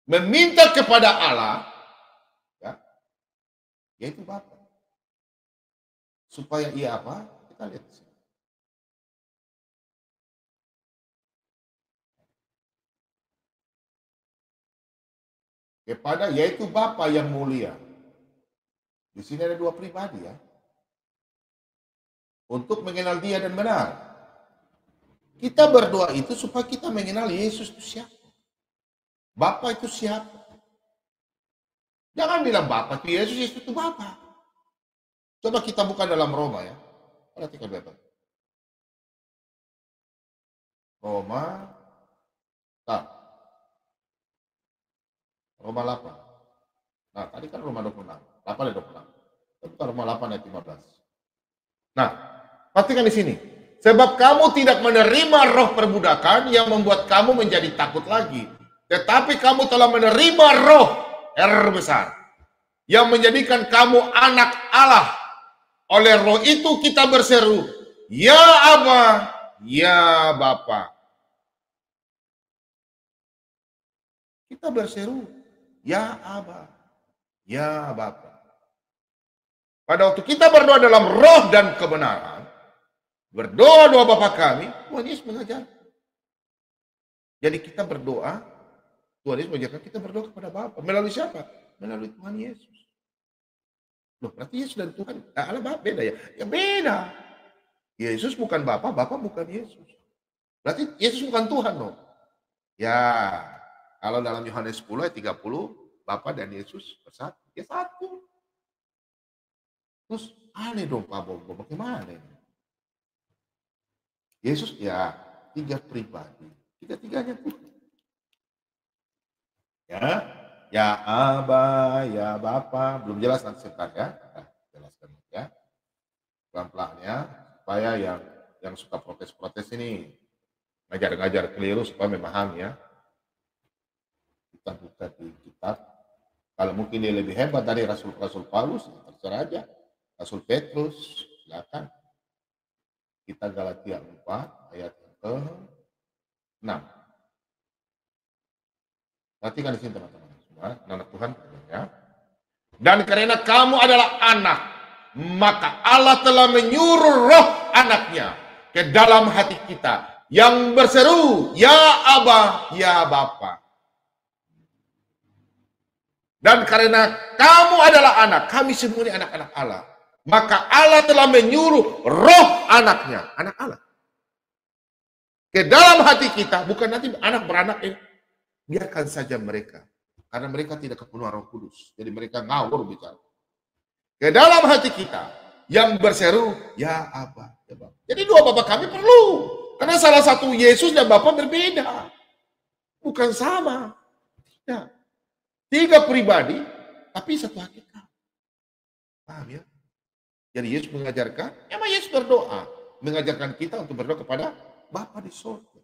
Meminta kepada Allah, ya, yaitu Bapa. Supaya ia apa? Kita lihat di sini. Kepada yaitu Bapa yang mulia. Di sini ada dua pribadi ya. Untuk mengenal dia dan benar. Kita berdoa itu supaya kita mengenal Yesus itu siapa. Bapa itu siapa. Jangan bilang Bapa itu Yesus, Yesus itu Bapa. Coba kita buka dalam Roma ya. Perhatikan baik-baik. Roma 8. Nah, tadi kan Roma 26. 8 ayat 26. Kita Roma 8 ayat 15. Nah, perhatikan di sini. Sebab kamu tidak menerima roh perbudakan yang membuat kamu menjadi takut lagi. Tetapi kamu telah menerima roh R besar yang menjadikan kamu anak Allah. Oleh roh itu kita berseru, ya Aba, ya Bapa. Kita berseru, ya Aba, ya Bapa. Pada waktu kita berdoa dalam roh dan kebenaran, berdoa doa Bapa kami, Tuhan Yesus mengajar. Jadi kita berdoa, Tuhan Yesus mengajarkan kita berdoa kepada Bapa. Melalui siapa? Melalui Tuhan Yesus. Loh, berarti Yesus dan Tuhan, Allah beda ya? Ya beda. Yesus bukan Bapa, Bapa bukan Yesus. Berarti Yesus bukan Tuhan dong. Ya, kalau dalam Yohanes 10 ayat 30, Bapa dan Yesus bersatu. Ya satu. Terus aneh dong Pak Bobo, bagaimana ini? Yesus ya tiga pribadi. Tiga-tiganya Tuhan. Ya Aba, ya Bapa, belum jelas nanti sebentar ya. Nah, jelaskan ya. Pelan-pelan ya, supaya yang suka protes-protes ini ngajar-ngajar keliru supaya memahami ya. Kita buka di kitab. Kalau mungkin dia lebih hebat dari Rasul Paulus, terserah aja. Rasul Petrus, silakan. Kita Galatia 4 ayat ke-6. Perhatikan di sini teman-teman. Anak Tuhan ya. Dan karena kamu adalah anak, maka Allah telah menyuruh roh anaknya ke dalam hati kita yang berseru, ya Aba, ya Bapa. Dan karena kamu adalah anak, kami semua ini anak-anak Allah, maka Allah telah menyuruh roh anaknya, anak Allah, ke dalam hati kita. Bukan nanti anak beranak ini, biarkan saja mereka. Karena mereka tidak kepenuhan Roh Kudus. Jadi mereka ngawur bicara. Ke dalam hati kita yang berseru, ya Aba, ya Bapa. Jadi dua Bapa kami perlu. Karena salah satu Yesus dan Bapa berbeda. Bukan sama. Tidak. Tiga pribadi, tapi satu hakikat. Paham ya? Jadi Yesus mengajarkan, emang Yesus berdoa. Mengajarkan kita untuk berdoa kepada Bapa di surga.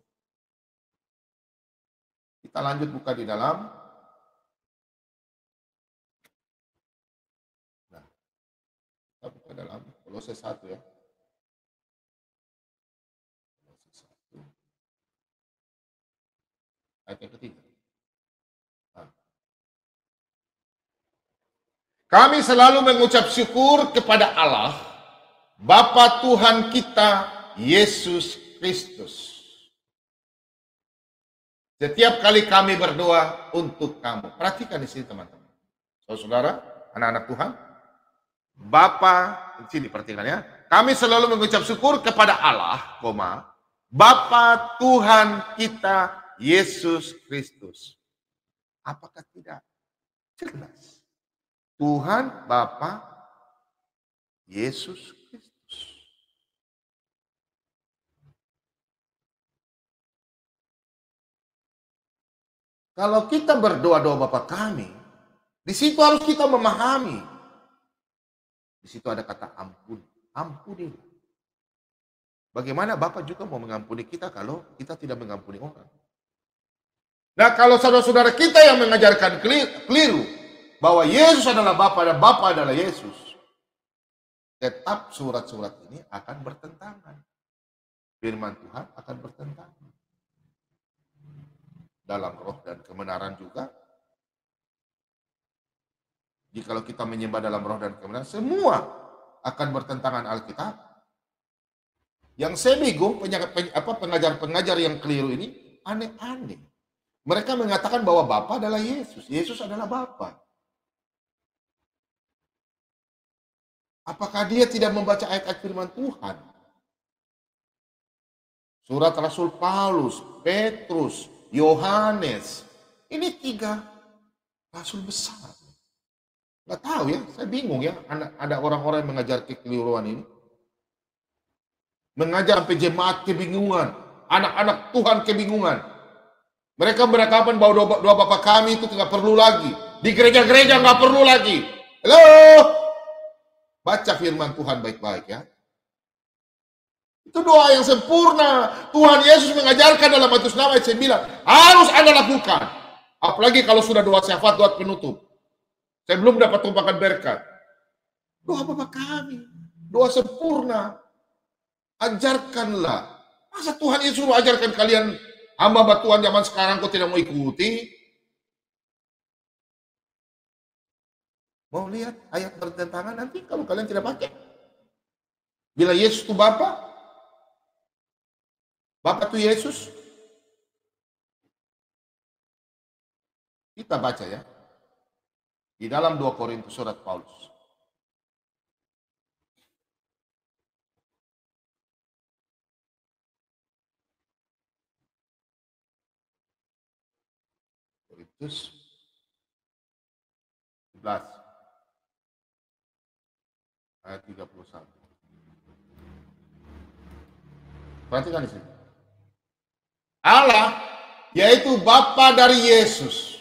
Kita lanjut buka di dalam Kolose 1 ya. Kolose 1. Ayat yang ketiga. Nah. Kami selalu mengucap syukur kepada Allah, Bapa Tuhan kita, Yesus Kristus. Setiap kali kami berdoa untuk kamu. Perhatikan di sini teman-teman. Saudara, anak-anak Tuhan. Bapa, di sini perhatikan ya. Kami selalu mengucap syukur kepada Allah, Bapa Tuhan kita, Yesus Kristus. Apakah tidak? Jelas. Tuhan, Bapa, Yesus Kristus. Kalau kita berdoa-doa Bapa kami, di situ harus kita memahami. Di situ ada kata ampun. Ampuni. Bagaimana Bapa juga mau mengampuni kita kalau kita tidak mengampuni orang? Nah, kalau saudara-saudara kita yang mengajarkan keliru bahwa Yesus adalah Bapa dan Bapa adalah Yesus, tetap surat-surat ini akan bertentangan. Firman Tuhan akan bertentangan. Dalam roh dan kebenaran juga. Jikalau kita menyembah dalam roh dan kebenaran, semua akan bertentangan Alkitab. Yang saya bingung, pengajar-pengajar yang keliru ini aneh-aneh. Mereka mengatakan bahwa Bapa adalah Yesus. Yesus adalah Bapa. Apakah dia tidak membaca ayat-ayat firman Tuhan? Surat Rasul Paulus, Petrus, Yohanes. Ini 3 rasul besar. Nggak tahu ya, saya bingung ya. Ada orang-orang yang mengajar kekeliruan ini. Mengajar sampai jemaat kebingungan. Anak-anak Tuhan kebingungan. Mereka beranggapan bahwa doa Bapa kami itu tidak perlu lagi. Di gereja-gereja nggak perlu lagi. Halo? Baca firman Tuhan baik-baik ya. Itu doa yang sempurna. Tuhan Yesus mengajarkan dalam Matius 6 ayat 9. Harus Anda lakukan. Apalagi kalau sudah doa syafaat, doa penutup. Saya belum dapat tumpahan berkat. Doa Bapa kami. Doa sempurna. Ajarkanlah. Masa Tuhan Yesus suruh ajarkan kalian hamba Tuhan zaman sekarang kok tidak mau ikuti? Mau lihat ayat bertentangan nanti kalau kalian tidak pakai. Bila Yesus itu Bapa, Bapa itu Yesus. Kita baca ya. Di dalam 2 Korintus surat Paulus. Korintus 11 ayat 31. Perhatikan di sini. Allah yaitu Bapa dari Yesus.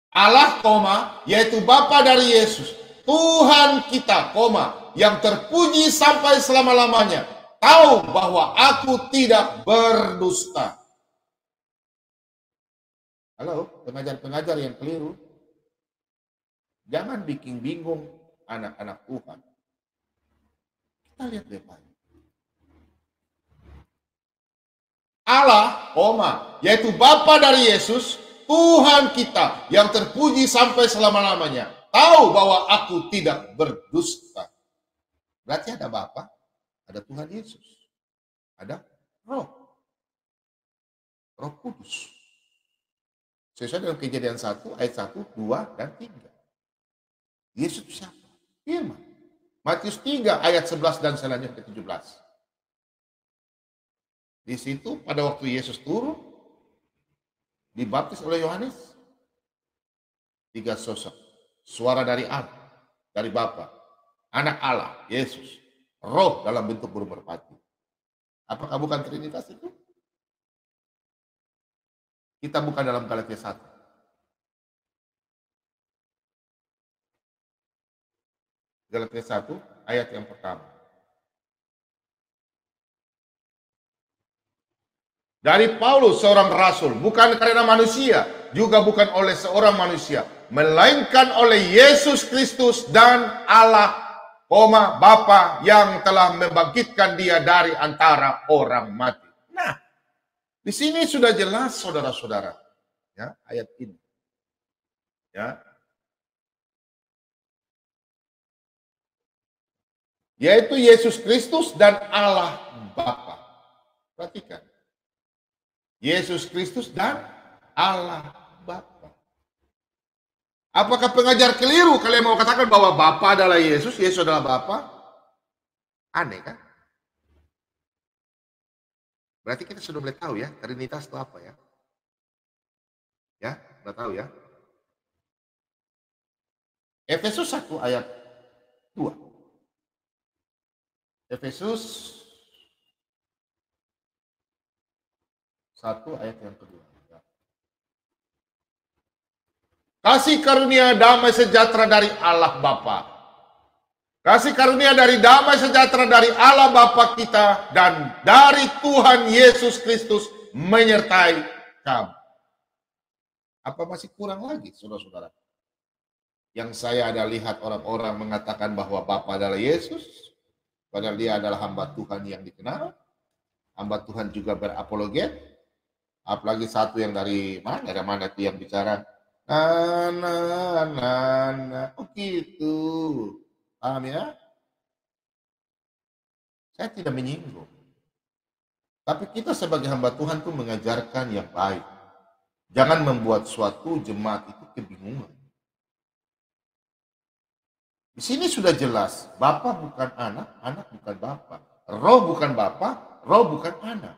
Allah, yaitu Bapa dari Yesus. Tuhan kita, yang terpuji sampai selama-lamanya. Tahu bahwa aku tidak berdusta. Halo, pengajar-pengajar yang keliru. Jangan bikin bingung anak-anak Tuhan. Kita lihat depan. Allah, yaitu Bapa dari Yesus, Tuhan kita yang terpuji sampai selama-lamanya. Tahu bahwa aku tidak berdusta. Berarti ada Bapa, ada Tuhan Yesus, ada Roh Kudus. Sesuai dengan Kejadian 1 ayat 1, 2, dan 3. Yesus siapa? Firman. Matius 3 ayat 11 dan selanjutnya ke 17. Di situ pada waktu Yesus turun, dibaptis oleh Yohanes, 3 sosok. Suara dari Allah, dari Bapa, Anak Allah, Yesus, Roh dalam bentuk burung merpati. Apakah bukan Trinitas itu? Kita buka dalam Galatia 1. Galatia 1 ayat yang pertama. Dari Paulus seorang rasul, bukan karena manusia, juga bukan oleh seorang manusia, melainkan oleh Yesus Kristus dan Allah Bapa yang telah membangkitkan dia dari antara orang mati. Nah, di sini sudah jelas saudara-saudara, ya, ayat ini. Ya. Yaitu Yesus Kristus dan Allah Bapa. Perhatikan. Yesus Kristus dan Allah Bapa. Apakah pengajar keliru kalian mau katakan bahwa Bapa adalah Yesus, Yesus adalah Bapa? Aneh kan? Berarti kita sudah mulai tahu ya, Trinitas itu apa ya? Ya, sudah tahu ya. Efesus 1 ayat 2. Efesus 1 ayat yang kedua. Kasih karunia damai sejahtera dari Allah Bapa. Kasih karunia dari damai sejahtera dari Allah Bapa kita dan dari Tuhan Yesus Kristus menyertai kamu. Apa masih kurang lagi, saudara-saudara? Yang saya ada lihat orang-orang mengatakan bahwa Bapa adalah Yesus, padahal dia adalah hamba Tuhan yang dikenal. Hamba Tuhan juga berapologet. Apalagi satu yang dari mana itu yang bicara. Oh gitu. Paham ya? Saya tidak menyinggung. Tapi kita sebagai hamba Tuhan tuh mengajarkan yang baik. Jangan membuat suatu jemaat itu kebingungan. Di sini sudah jelas, Bapa bukan anak, anak bukan Bapa. Roh bukan Bapa, roh bukan anak.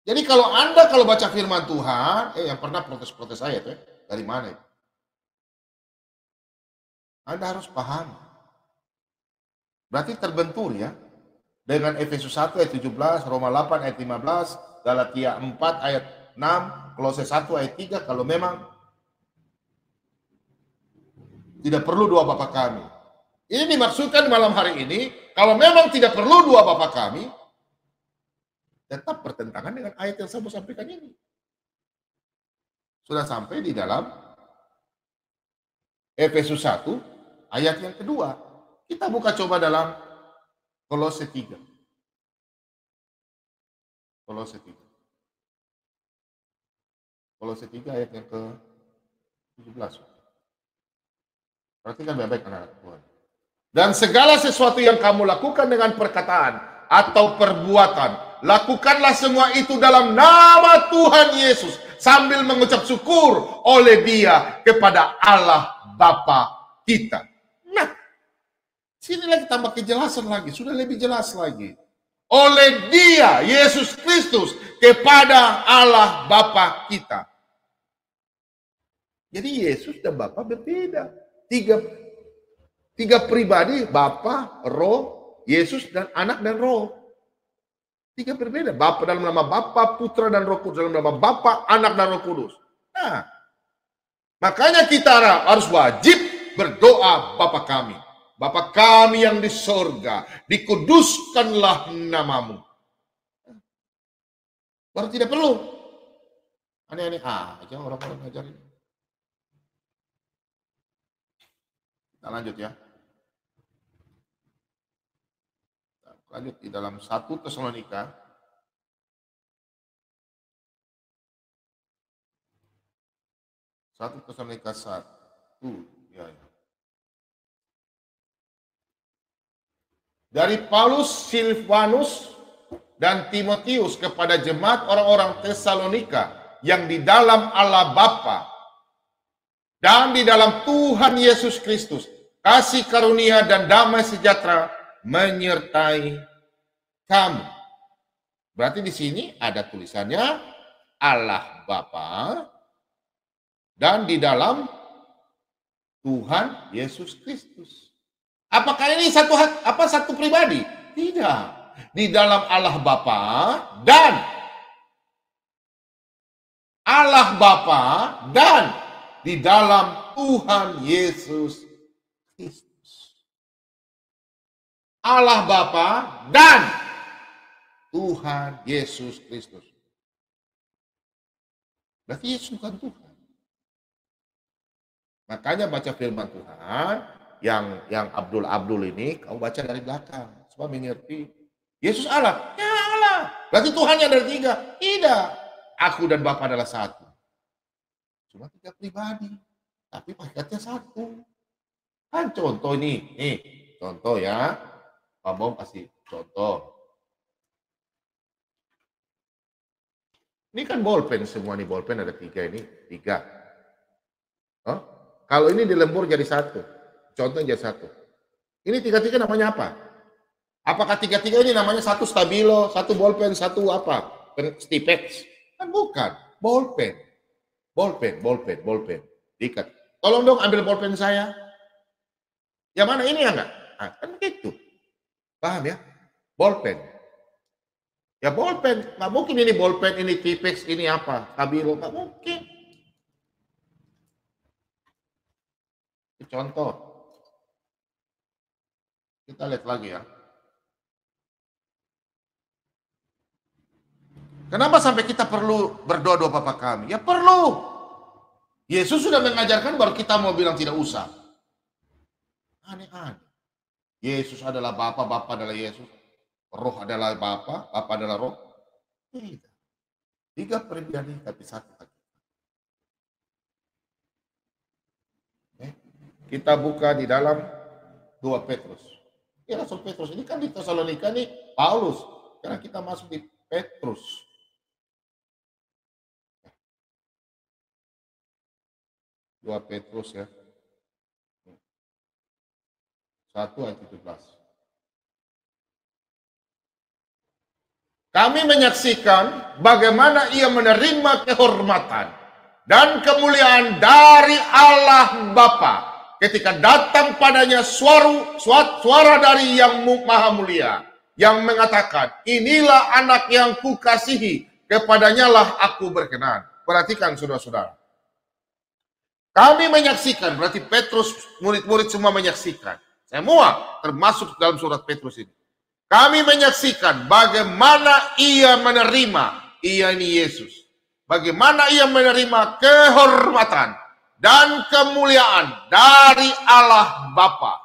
Jadi kalau Anda baca firman Tuhan, yang pernah protes-protes saya tuh, dari mana itu? Anda harus paham. Berarti terbentur ya, dengan Efesus 1 ayat 17, Roma 8 ayat 15, Galatia 4 ayat 6, Kolose 1 ayat 3, kalau memang tidak perlu dua Bapa kami. Ini dimaksudkan malam hari ini, kalau memang tidak perlu dua Bapa kami, tetap bertentangan dengan ayat yang saya mau sampaikan ini. Sudah sampai di dalam Efesus 1 ayat yang kedua. Kita buka coba dalam Kolose 3. Kolose 3. Kolose 3 ayat yang ke-17. Perhatikan baik-baik anak-anak Tuhan. Dan segala sesuatu yang kamu lakukan dengan perkataan atau perbuatan, lakukanlah semua itu dalam nama Tuhan Yesus sambil mengucap syukur oleh Dia kepada Allah Bapa kita. Nah, sini lagi tambah kejelasan lagi, sudah lebih jelas lagi. Oleh Dia, Yesus Kristus, kepada Allah Bapa kita. Jadi Yesus dan Bapa berbeda. Tiga pribadi, Bapa, Roh, Yesus dan Anak dan Roh. Tiga berbeda. Bapa dalam nama Bapa, Putra dan Roh Kudus dalam nama Bapa, Anak dan Roh Kudus. Nah, makanya kita harus wajib berdoa Bapa kami. Bapa kami yang di sorga, dikuduskanlah namamu. Baru tidak perlu. Aneh-aneh aja orang-orang ngajar ini. Kita lanjut ya. Lanjut di dalam 1 Tesalonika. Satu Tesalonika 1. Ya. Dari Paulus, Silvanus, dan Timotius kepada jemaat orang-orang Tesalonika yang di dalam Allah Bapa dan di dalam Tuhan Yesus Kristus, kasih karunia dan damai sejahtera menyertai kamu. Berarti di sini ada tulisannya Allah Bapa dan di dalam Tuhan Yesus Kristus. Apakah ini satu pribadi? Tidak. Di dalam Allah Bapa dan Allah Bapa dan di dalam Tuhan Yesus Kristus. Allah Bapa dan Tuhan Yesus Kristus. Berarti Yesus bukan Tuhan. Makanya baca firman Tuhan, yang Abdul ini kau baca dari belakang supaya mengerti. Yesus Allah, ya Allah. Berarti Tuhannya ada tiga? Tidak. Aku dan Bapa adalah satu. Cuma tiga pribadi, tapi hakikatnya satu. Kan contoh nih contoh ya. Pak Bom kasih contoh. Ini kan bolpen semua nih, bolpen ada tiga ini, tiga. Oh? Kalau ini dilembur jadi satu, contohnya jadi satu. Ini tiga-tiga namanya apa? Apakah tiga-tiga ini namanya satu stabilo, satu bolpen, satu apa? Stipex? Kan bukan, bolpen. Bolpen. Diikat. Tolong dong ambil bolpen saya. Yang mana ini ya enggak? Nah, kan begitu. Paham ya? Bolpen. Ya bolpen, nggak mungkin ini bolpen, ini tipex, ini apa? Stabilo, nggak mungkin. Contoh. Kita lihat lagi ya. Kenapa sampai kita perlu berdoa Bapa kami? Ya perlu. Yesus sudah mengajarkan baru kita mau bilang tidak usah. Aneh-aneh. Yesus adalah Bapa, Bapa adalah Yesus. Roh adalah Bapa, Bapa adalah Roh. Tidak. Tiga pribadi tapi satu. Kita buka di dalam 2 Petrus. Ya Rasul Petrus ini kan di Tesalonika nih Paulus. Sekarang kita masuk di Petrus. 2 Petrus ya. 1 ayat 17. Kami menyaksikan bagaimana ia menerima kehormatan dan kemuliaan dari Allah Bapa ketika datang padanya suara dari yang maha mulia yang mengatakan, inilah anak yang kukasihi, kepadanya lah aku berkenan. Perhatikan saudara-saudara. Kami menyaksikan, berarti Petrus, murid-murid semua menyaksikan. Semua termasuk dalam surat Petrus ini. Kami menyaksikan bagaimana ia menerima, ia ini Yesus. Bagaimana ia menerima kehormatan dan kemuliaan dari Allah Bapa.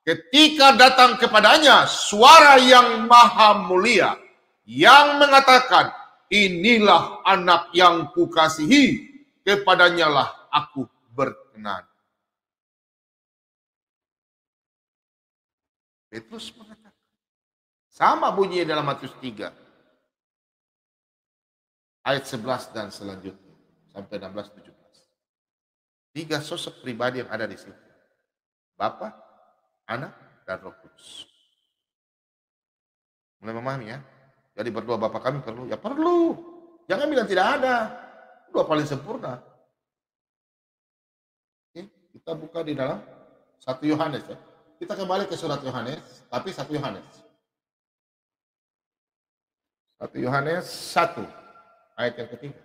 Ketika datang kepadanya suara yang maha mulia yang mengatakan, inilah anak yang kukasihi, kepadanya lah aku berkenan. Petrus mengatakan. Sama bunyinya dalam Matius 3. Ayat 11 dan selanjutnya. Sampai 16-17. Tiga sosok pribadi yang ada di situ. Bapa, Anak, dan Roh Kudus. Mulai memahami ya? Jadi berdoa Bapa kami perlu? Ya perlu. Jangan bilang tidak ada. Doa paling sempurna. Oke, kita buka di dalam 1 Yohanes ya. Kita kembali ke surat Yohanes, tapi 1 Yohanes. 1 Yohanes 1, ayat yang ketiga.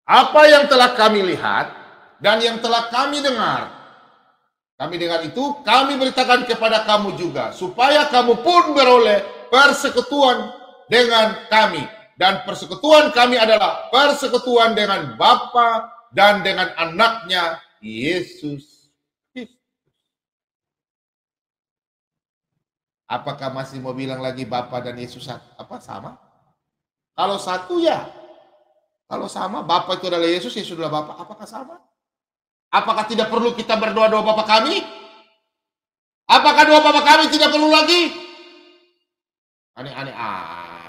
Apa yang telah kami lihat dan yang telah kami dengar. Kami dengar itu, kami beritakan kepada kamu juga. Supaya kamu pun beroleh persekutuan dengan kami. Dan persekutuan kami adalah persekutuan dengan Bapa dan dengan anaknya Yesus. Apakah masih mau bilang lagi Bapa dan Yesus apa sama? Kalau satu ya. Kalau sama, Bapa itu adalah Yesus, Yesus adalah Bapa. Apakah sama? Apakah tidak perlu kita berdoa-doa Bapa kami? Apakah doa Bapa kami tidak perlu lagi? Aneh-aneh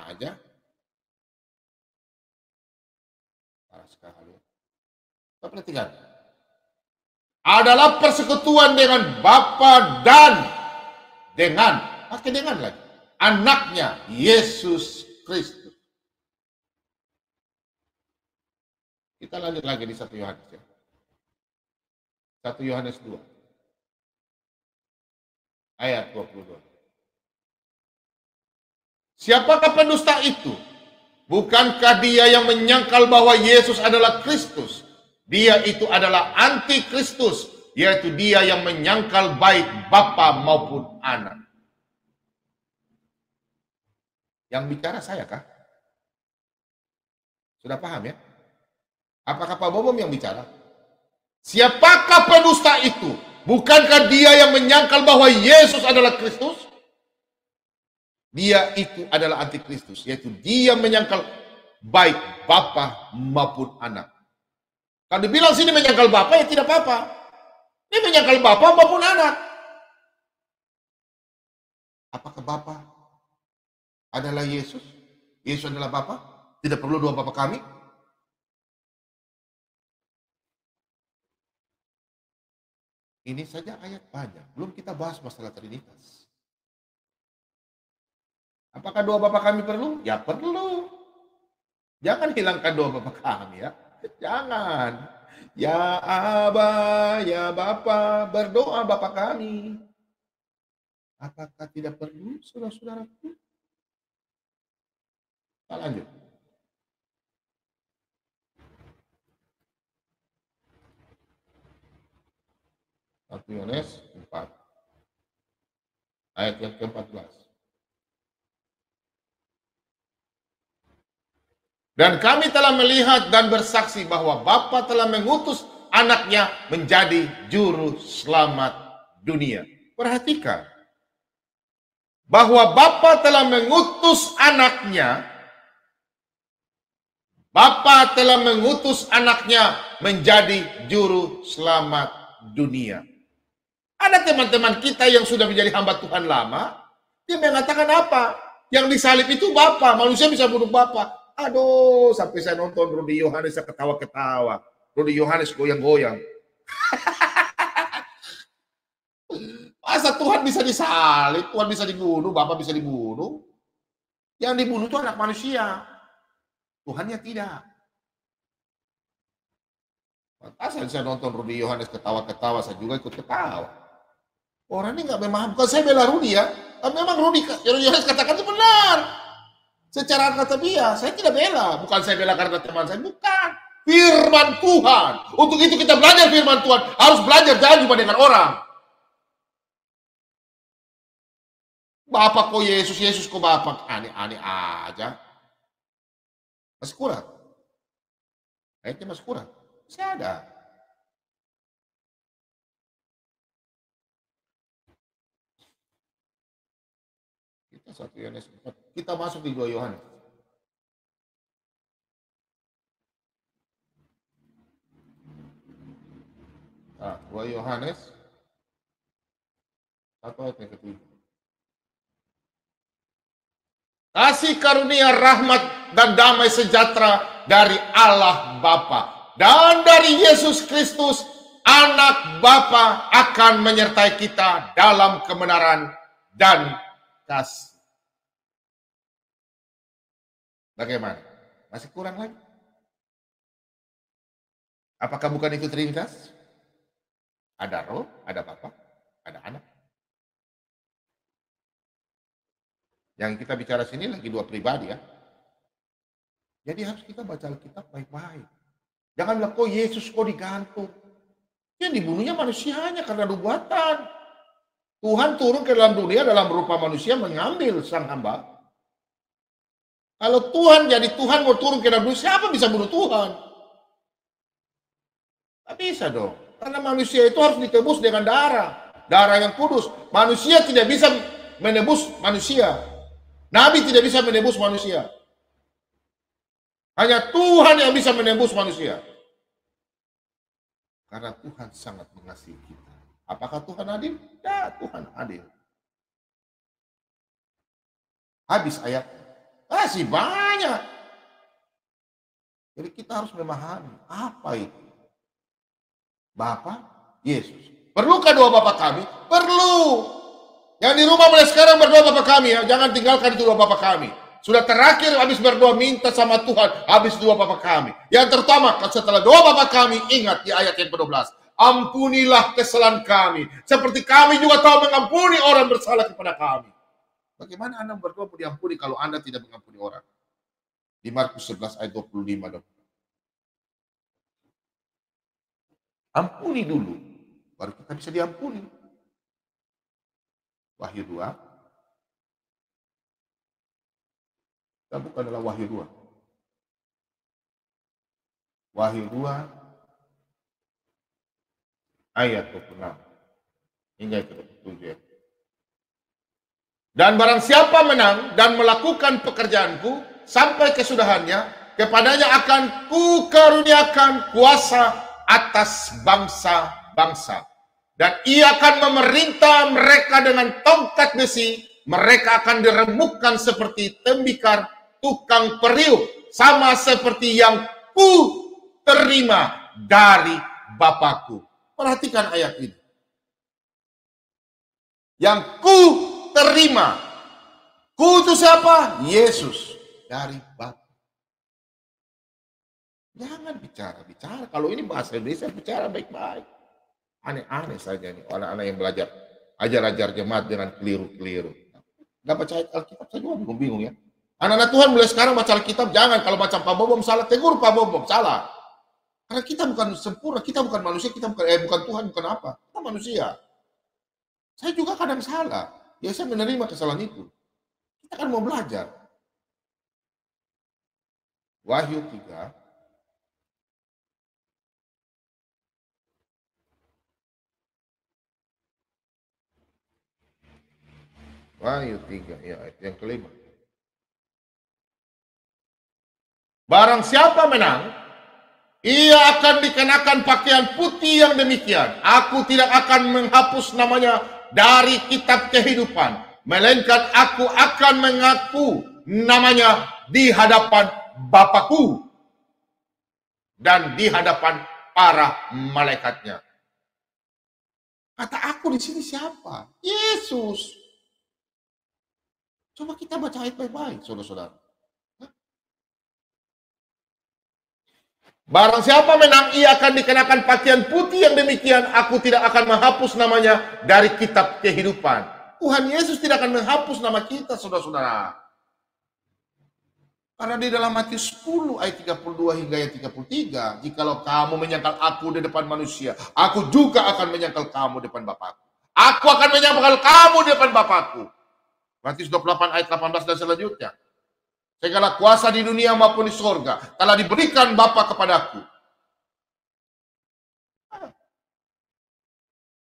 aja. Parah sekali. Kita perhatikan. Adalah persekutuan dengan Bapa dan dengan pakai dengan lagi. Anaknya Yesus Kristus. Kita lanjut lagi di 1 Yohanes ya. 1 Yohanes 2. Ayat 22. Siapakah pendusta itu? Bukankah dia yang menyangkal bahwa Yesus adalah Kristus? Dia itu adalah anti-Kristus, yaitu dia yang menyangkal baik Bapa maupun Anak. Yang bicara saya kah? Sudah paham ya? Apakah Pak Bobom yang bicara? Siapakah pendusta itu? Bukankah dia yang menyangkal bahwa Yesus adalah Kristus? Dia itu adalah antikristus, yaitu dia menyangkal baik Bapa maupun anak. Kalau dibilang sini menyangkal Bapa, ya tidak apa-apa. Ini menyangkal Bapa maupun anak. Apakah Bapa adalah Yesus? Yesus adalah Bapa? Tidak perlu dua Bapa kami? Ini saja ayat banyak. Belum kita bahas masalah Trinitas. Apakah dua Bapa kami perlu? Ya perlu. Jangan hilangkan dua Bapa kami ya. Jangan. Ya Aba, ya Bapa, berdoa Bapa kami. Apakah tidak perlu, saudara-saudaraku? Kita lanjut. Satu Yohanes 4 ayat yang ke-14. Dan kami telah melihat dan bersaksi bahwa Bapa telah mengutus anaknya menjadi juru selamat dunia. Perhatikan. Bahwa Bapa telah mengutus anaknya. Bapa telah mengutus anaknya menjadi juru selamat dunia. Ada teman-teman kita yang sudah menjadi hamba Tuhan lama, dia mengatakan apa? Yang disalib itu Bapa, manusia bisa bunuh Bapa. Aduh, sampai saya nonton Rudy Yohanes, saya ketawa-ketawa. Rudy Yohanes goyang-goyang. Masa Tuhan bisa disalib, Tuhan bisa dibunuh, Bapa bisa dibunuh? Yang dibunuh itu anak manusia. Tuhannya tidak. Asal saya nonton Rudy Yohanes ketawa-ketawa, saya juga ikut ketawa. Orang ini nggak memahami. Bukan saya bela Rudy ya, tapi memang Rudy Yohanes katakan itu benar. Secara kata dia, saya tidak bela. Bukan saya bela karena teman saya, bukan. Firman Tuhan. Untuk itu kita belajar firman Tuhan. Harus belajar, jangan cuma dengan orang. Bapak kok Yesus, Yesus kok Bapak. Aneh-aneh aja. Masih kurang. Ayatnya masih kurang. Masih ada. Kita 1 Yohanes 4. Kita masuk di 2 Yohanes. Nah, 2 Yohanes 1 ayat yang ketiga. Kasih karunia rahmat dan damai sejahtera dari Allah Bapa dan dari Yesus Kristus anak Bapa akan menyertai kita dalam kebenaran dan kasih. Bagaimana? Masih kurang lagi? Apakah bukan itu Trinitas? Ada Roh, ada Bapa, ada Anak. Yang kita bicara sini lagi dua pribadi ya. Jadi harus kita baca Alkitab baik-baik. Jangan bilang, kok Yesus kok digantung. Yang dibunuhnya manusianya karena nubuatan. Tuhan turun ke dalam dunia dalam berupa manusia mengambil sang hamba. Kalau Tuhan jadi Tuhan mau turun ke dalam dunia, siapa bisa bunuh Tuhan? Tak bisa dong. Karena manusia itu harus ditebus dengan darah. Darah yang kudus. Manusia tidak bisa menebus manusia. Nabi tidak bisa menebus manusia. Hanya Tuhan yang bisa menebus manusia. Karena Tuhan sangat mengasihi kita. Apakah Tuhan adil? Ya, Tuhan adil. Habis ayat. Masih banyak. Jadi kita harus memahami apa itu. Bapa, Yesus. Perlukah doa Bapa kami? Perlu. Yang di rumah mulai sekarang berdoa Bapa kami ya. Jangan tinggalkan itu doa Bapa kami. Sudah terakhir habis berdoa minta sama Tuhan. Habis doa Bapa kami. Yang terutama setelah doa Bapa kami, ingat di ayat yang ke-12. Ampunilah kesalahan kami. Seperti kami juga tahu mengampuni orang bersalah kepada kami. Bagaimana Anda berdoa mau diampuni kalau Anda tidak mengampuni orang? Di Markus 11 ayat 25 dong. Ampuni dulu, baru kita bisa diampuni. Wahyu 2. Kita bukan adalah Wahyu 2. Wahyu 2 ayat 26 hingga ke 27 ya. Dan barang siapa menang dan melakukan pekerjaanku sampai kesudahannya, kepadanya akan kukaruniakan kuasa atas bangsa-bangsa. Dan ia akan memerintah mereka dengan tongkat besi. Mereka akan diremukkan seperti tembikar tukang periuk, sama seperti yang ku terima dari Bapakku. Perhatikan ayat ini. Yang ku terima. Ku itu siapa? Yesus dari Bapa. Jangan bicara. Kalau ini bahasa Indonesia, bicara baik-baik. Aneh-aneh saja nih anak-anak yang belajar. Ajar-ajar jemaat dengan keliru-keliru. Gak baca Alkitab saja bingung-bingung ya. Anak-anak Tuhan mulai sekarang baca Alkitab, jangan. Kalau macam Pak Bobom salah, tegur Pak Bobom, salah. Karena kita bukan sempurna, kita bukan manusia, kita bukan Tuhan, bukan apa. Kita manusia. Saya juga kadang salah. Ya saya menerima kesalahan itu. Kita kan mau belajar. Wahyu 3. Wahyu 3, ya ayat yang kelima. Barang siapa menang, ia akan dikenakan pakaian putih yang demikian. Aku tidak akan menghapus namanya dari kitab kehidupan, melainkan aku akan mengaku namanya di hadapan Bapakku dan di hadapan para malaikatnya. Kata aku di sini siapa? Yesus. Coba kita baca ayat baik-baik, saudara-saudara. Barang siapa menang, ia akan dikenakan pakaian putih yang demikian. Aku tidak akan menghapus namanya dari kitab kehidupan. Tuhan Yesus tidak akan menghapus nama kita, saudara-saudara. Karena di dalam Matius 10 ayat 32 hingga ayat 33, jikalau kamu menyangkal aku di depan manusia, aku juga akan menyangkal kamu di depan Bapakku. Aku akan menyangkal kamu di depan Bapakku. Matius 28 ayat 18 dan selanjutnya. Segala kuasa di dunia maupun di surga telah diberikan Bapa kepadaku.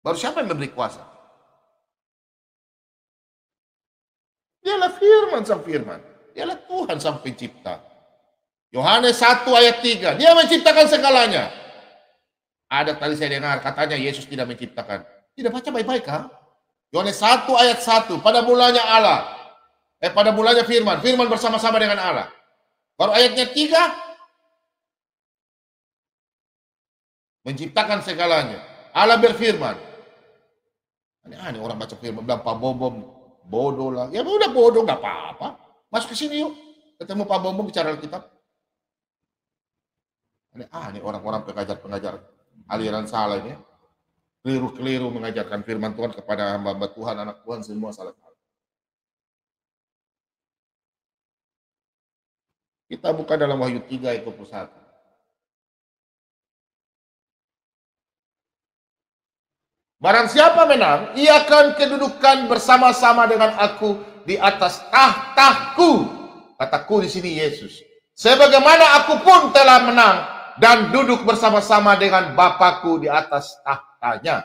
Baru siapa yang memberi kuasa? Dialah firman sang firman. Dialah Tuhan sang pencipta. Yohanes 1 ayat 3. Dia menciptakan segalanya. Ada tadi saya dengar katanya Yesus tidak menciptakan. Tidak baca baik-baik kah? Yohanes 1 ayat 1. Pada mulanya Allah. Pada mulanya firman. Firman bersama-sama dengan Allah. Baru ayatnya 3. Menciptakan segalanya. Allah berfirman. Aneh-aneh orang baca firman. Bilang Pak Bobom bodoh lah. Ya udah bodoh gak apa-apa. Masuk ke sini yuk. Ketemu Pak Bobom bicara Alkitab. Aneh-aneh orang-orang pengajar-pengajar aliran salah ini. Keliru-keliru mengajarkan firman Tuhan kepada hamba-hamba Tuhan, anak Tuhan semua salah. Kita buka dalam Wahyu 3 ayat 21. Barang siapa menang, ia akan kedudukan bersama-sama dengan aku di atas tahtaku. Kataku di sini Yesus. Sebagaimana aku pun telah menang dan duduk bersama-sama dengan Bapakku di atas tahtanya.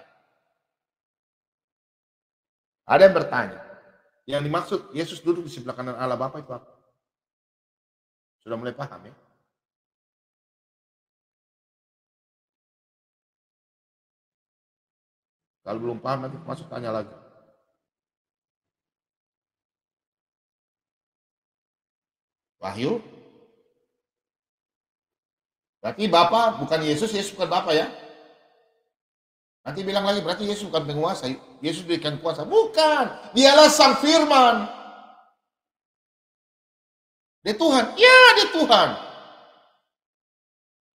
Ada yang bertanya, yang dimaksud Yesus duduk di sebelah kanan Allah Bapa itu apa? Sudah mulai paham ya? Kalau belum paham nanti masuk tanya lagi. Wahyu. Berarti Bapa bukan Yesus, Yesus bukan Bapa ya? Nanti bilang lagi berarti Yesus bukan penguasa, Yesus berikan kuasa. Bukan, dialah sang firman. Dia Tuhan, ya dia Tuhan.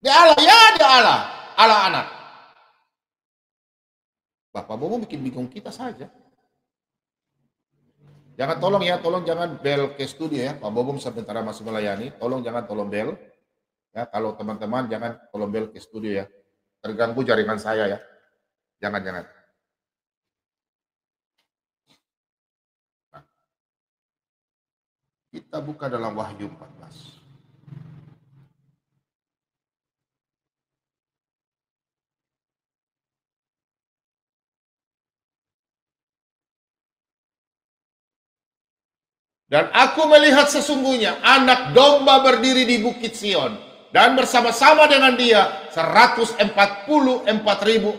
Dia Allah, ya dia Allah. Allah anak. Bapak Bobo bikin bingung kita saja. Jangan tolong ya, tolong jangan bel ke studio ya. Pak Bobom sementara masih melayani, tolong jangan tolong bel. Ya, kalau teman-teman jangan tolong bel ke studio ya. Terganggu jaringan saya ya. Jangan. Nah, kita buka dalam Wahyu 14. Dan aku melihat sesungguhnya anak domba berdiri di bukit Sion, dan bersama-sama dengan dia 144.000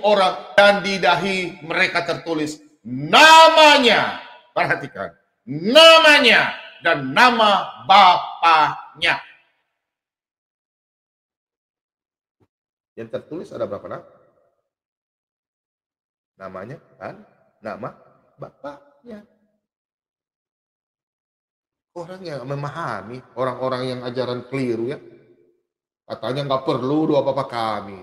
orang, dan di dahi mereka tertulis namanya. Perhatikan, namanya dan nama Bapaknya. Yang tertulis ada berapa nama? Namanya dan nama Bapaknya. Orang yang memahami, orang-orang yang ajaran keliru ya, katanya nggak perlu doa Bapa kami.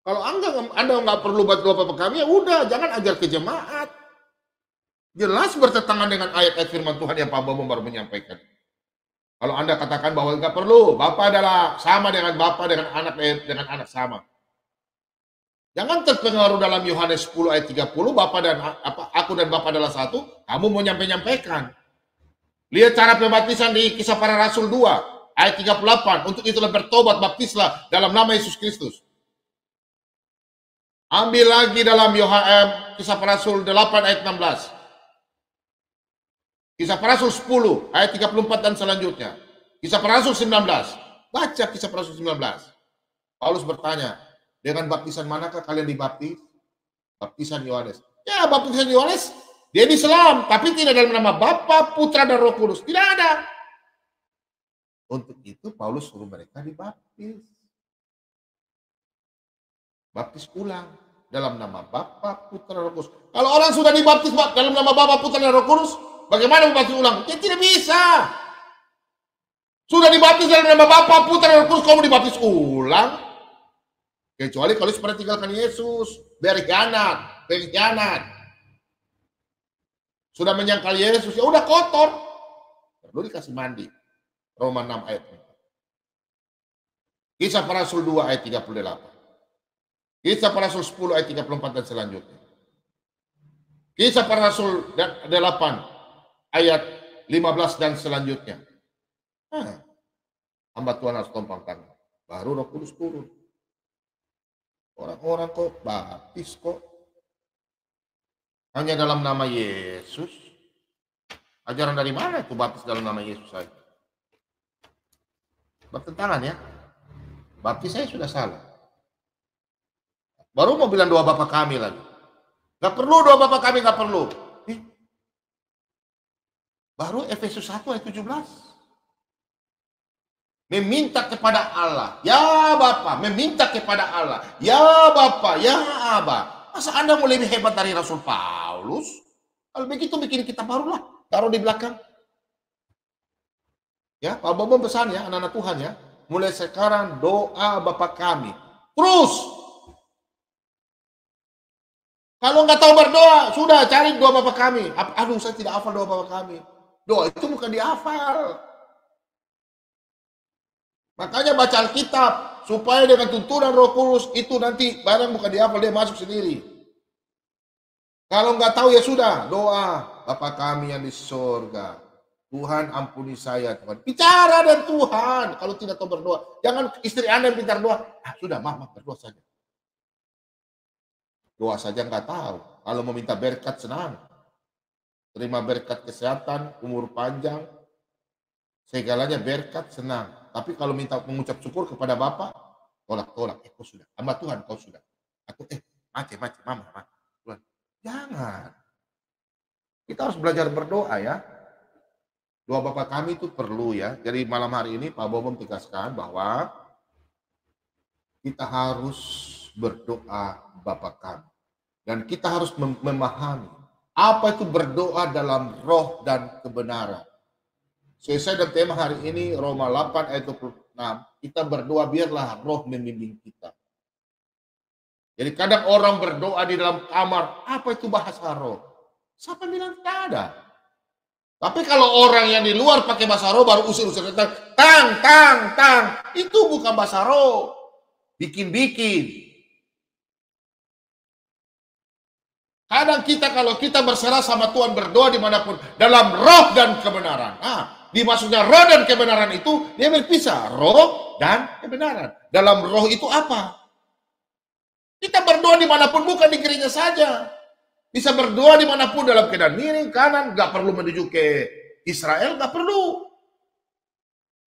Kalau Anda nggak perlu buat doa Bapa kami, ya udah, jangan ajar ke jemaat. Jelas bertentangan dengan ayat-ayat firman Tuhan yang Pak Bambang baru menyampaikan. Kalau Anda katakan bahwa nggak perlu, Bapa adalah sama dengan Bapa dengan anak sama. Jangan terpengaruh dalam Yohanes 10 ayat 30, aku dan Bapa adalah satu, kamu mau nyampaikan. Lihat cara pembaptisan di Kisah Para Rasul 2 ayat 38. Untuk itulah bertobat, baptislah dalam nama Yesus Kristus. Ambil lagi dalam Kisah Para Rasul 8 ayat 16. Kisah Para Rasul 10 ayat 34 dan selanjutnya. Kisah Para Rasul 19. Baca Kisah Para Rasul 19. Paulus bertanya, dengan baptisan manakah kalian dibaptis? Baptisan Yohanes. Ya, baptisan Yohanes dia di Islam, tapi tidak dalam nama Bapa, Putra, dan Roh Kudus. Tidak ada. Untuk itu Paulus suruh mereka dibaptis. Baptis ulang dalam nama Bapa, Putra, dan Roh Kudus. Kalau orang sudah dibaptis dalam nama Bapa, Putra, dan Roh Kudus, bagaimana membaptis ulang? Ya tidak bisa. Sudah dibaptis dalam nama Bapa, Putra, dan Roh Kudus, kamu dibaptis ulang? Kecuali kalau seperti tinggalkan Yesus, berkhianat. Sudah menyangkal Yesus, ya udah kotor. Perlu dikasih mandi. Roma 6 ayat 4. Kisah Para Rasul 2 ayat 38. Kisah Para Rasul 10 ayat 34 dan selanjutnya. Kisah Para Rasul 8 ayat 15 dan selanjutnya. Hamba Tuhan harus tumpang tangan. Baru Roh Kudus turun. Orang-orang kok baptis kok. Hanya dalam nama Yesus. Ajaran dari mana itu baptis dalam nama Yesus saja? Bertentangan ya. Baptis saya sudah salah. Baru mau bilang doa Bapa kami lagi. Gak perlu doa Bapa kami, gak perlu. Baru Efesus 1 ayat 17. Meminta kepada Allah. Ya Bapa, meminta kepada Allah. Ya Bapa, ya Aba. Masa Anda mau lebih hebat dari Rasul Paulus? Kalau begitu bikin kitab barulah, taruh di belakang. Ya, Pak Bambang pesan ya, anak-anak Tuhan ya. Mulai sekarang doa Bapa kami. Terus. Kalau nggak tahu berdoa, sudah cari doa Bapa kami. Aduh, saya tidak hafal doa Bapa kami. Doa itu bukan dihafal. Makanya baca Alkitab, supaya dengan tuntunan Roh Kudus itu nanti barang bukan dihafal, dia masuk sendiri. Kalau nggak tahu ya sudah, doa Bapa kami yang di surga. Tuhan ampuni saya, Tuhan. Bicara dengan Tuhan. Kalau tidak tahu berdoa, jangan istri Anda yang pintar doa. Sudah, maaf, berdoa saja. Doa saja nggak tahu. Kalau meminta berkat senang. Terima berkat kesehatan, umur panjang, segalanya berkat senang. Tapi kalau minta mengucap syukur kepada Bapak, tolak. Kau sudah. Hamba Tuhan, kau sudah. Aku macam, mama. Tuhan. Jangan. Kita harus belajar berdoa ya. Doa Bapa kami itu perlu ya. Jadi malam hari ini Pak Bambang tegaskan bahwa kita harus berdoa Bapa kami. Dan kita harus memahami apa itu berdoa dalam roh dan kebenaran. Sesuai dengan tema hari ini, Roma 8 ayat 26, kita berdoa biarlah roh membimbing kita. Jadi kadang orang berdoa di dalam kamar, apa itu bahasa roh? Siapa bilang tidak ada? Tapi kalau orang yang di luar pakai bahasa roh, baru usir-usir, tang, itu bukan bahasa roh. Bikin-bikin. Kadang kalau kita berserah sama Tuhan, berdoa dimanapun, dalam roh dan kebenaran. Dimaksudnya roh dan kebenaran itu, dia berpisah. Roh dan kebenaran. Dalam roh itu apa? Kita berdoa dimanapun, bukan di gereja saja. Bisa berdoa dimanapun dalam keadaan miring, kanan, gak perlu menuju ke Israel nggak perlu.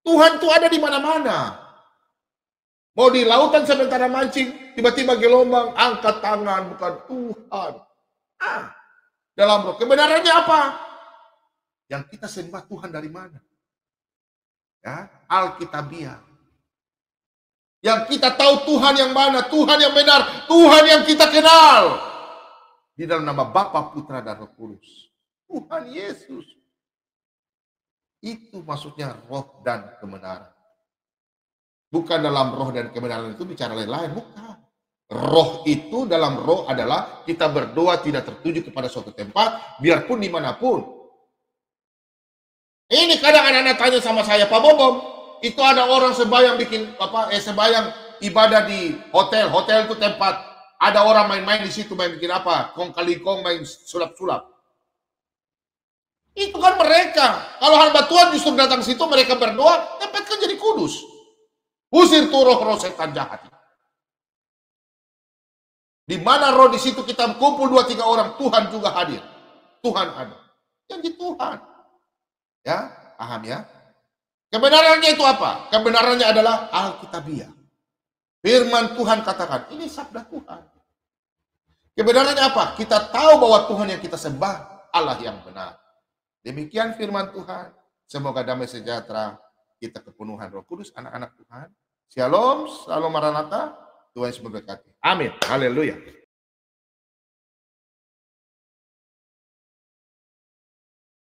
Tuhan tuh ada di mana-mana. Mau di lautan sementara mancing, tiba-tiba gelombang, angkat tangan, bukan Tuhan. Dalam roh. Kebenarannya apa? Yang kita sembah Tuhan dari mana? Ya, Alkitabiah. Yang kita tahu Tuhan yang mana, Tuhan yang benar, Tuhan yang kita kenal. Di dalam nama Bapa, Putra, dan Roh Kudus. Tuhan Yesus. Itu maksudnya roh dan kebenaran. Bukan dalam roh dan kebenaran itu bicara lain-lain, bukan. Roh itu dalam roh adalah kita berdoa tidak tertuju kepada suatu tempat, biarpun dimanapun. Ini kadang anak-anak tanya sama saya, Pak Bobom, itu ada orang sembahyang sembahyang ibadah di hotel. Hotel itu tempat ada orang main-main di situ, main bikin apa? Kong kali kong, main sulap-sulap. Itu kan mereka. Kalau hamba Tuhan justru datang situ, mereka berdoa, tempat kan jadi kudus. Usir tuh roh-roh setan jahat. Di mana roh di situ kita kumpul 2-3 orang, Tuhan juga hadir. Tuhan ada. Janji Tuhan. Ya, paham ya? Kebenarannya itu apa? Kebenarannya adalah Alkitabiah. Firman Tuhan katakan, ini sabda Tuhan. Kebenarannya apa? Kita tahu bahwa Tuhan yang kita sembah, Allah yang benar. Demikian firman Tuhan. Semoga damai sejahtera, kita kepenuhan Roh Kudus, anak-anak Tuhan. Shalom, shalom Maranatha. Tuhan Yesus memberkati. Amin. Haleluya.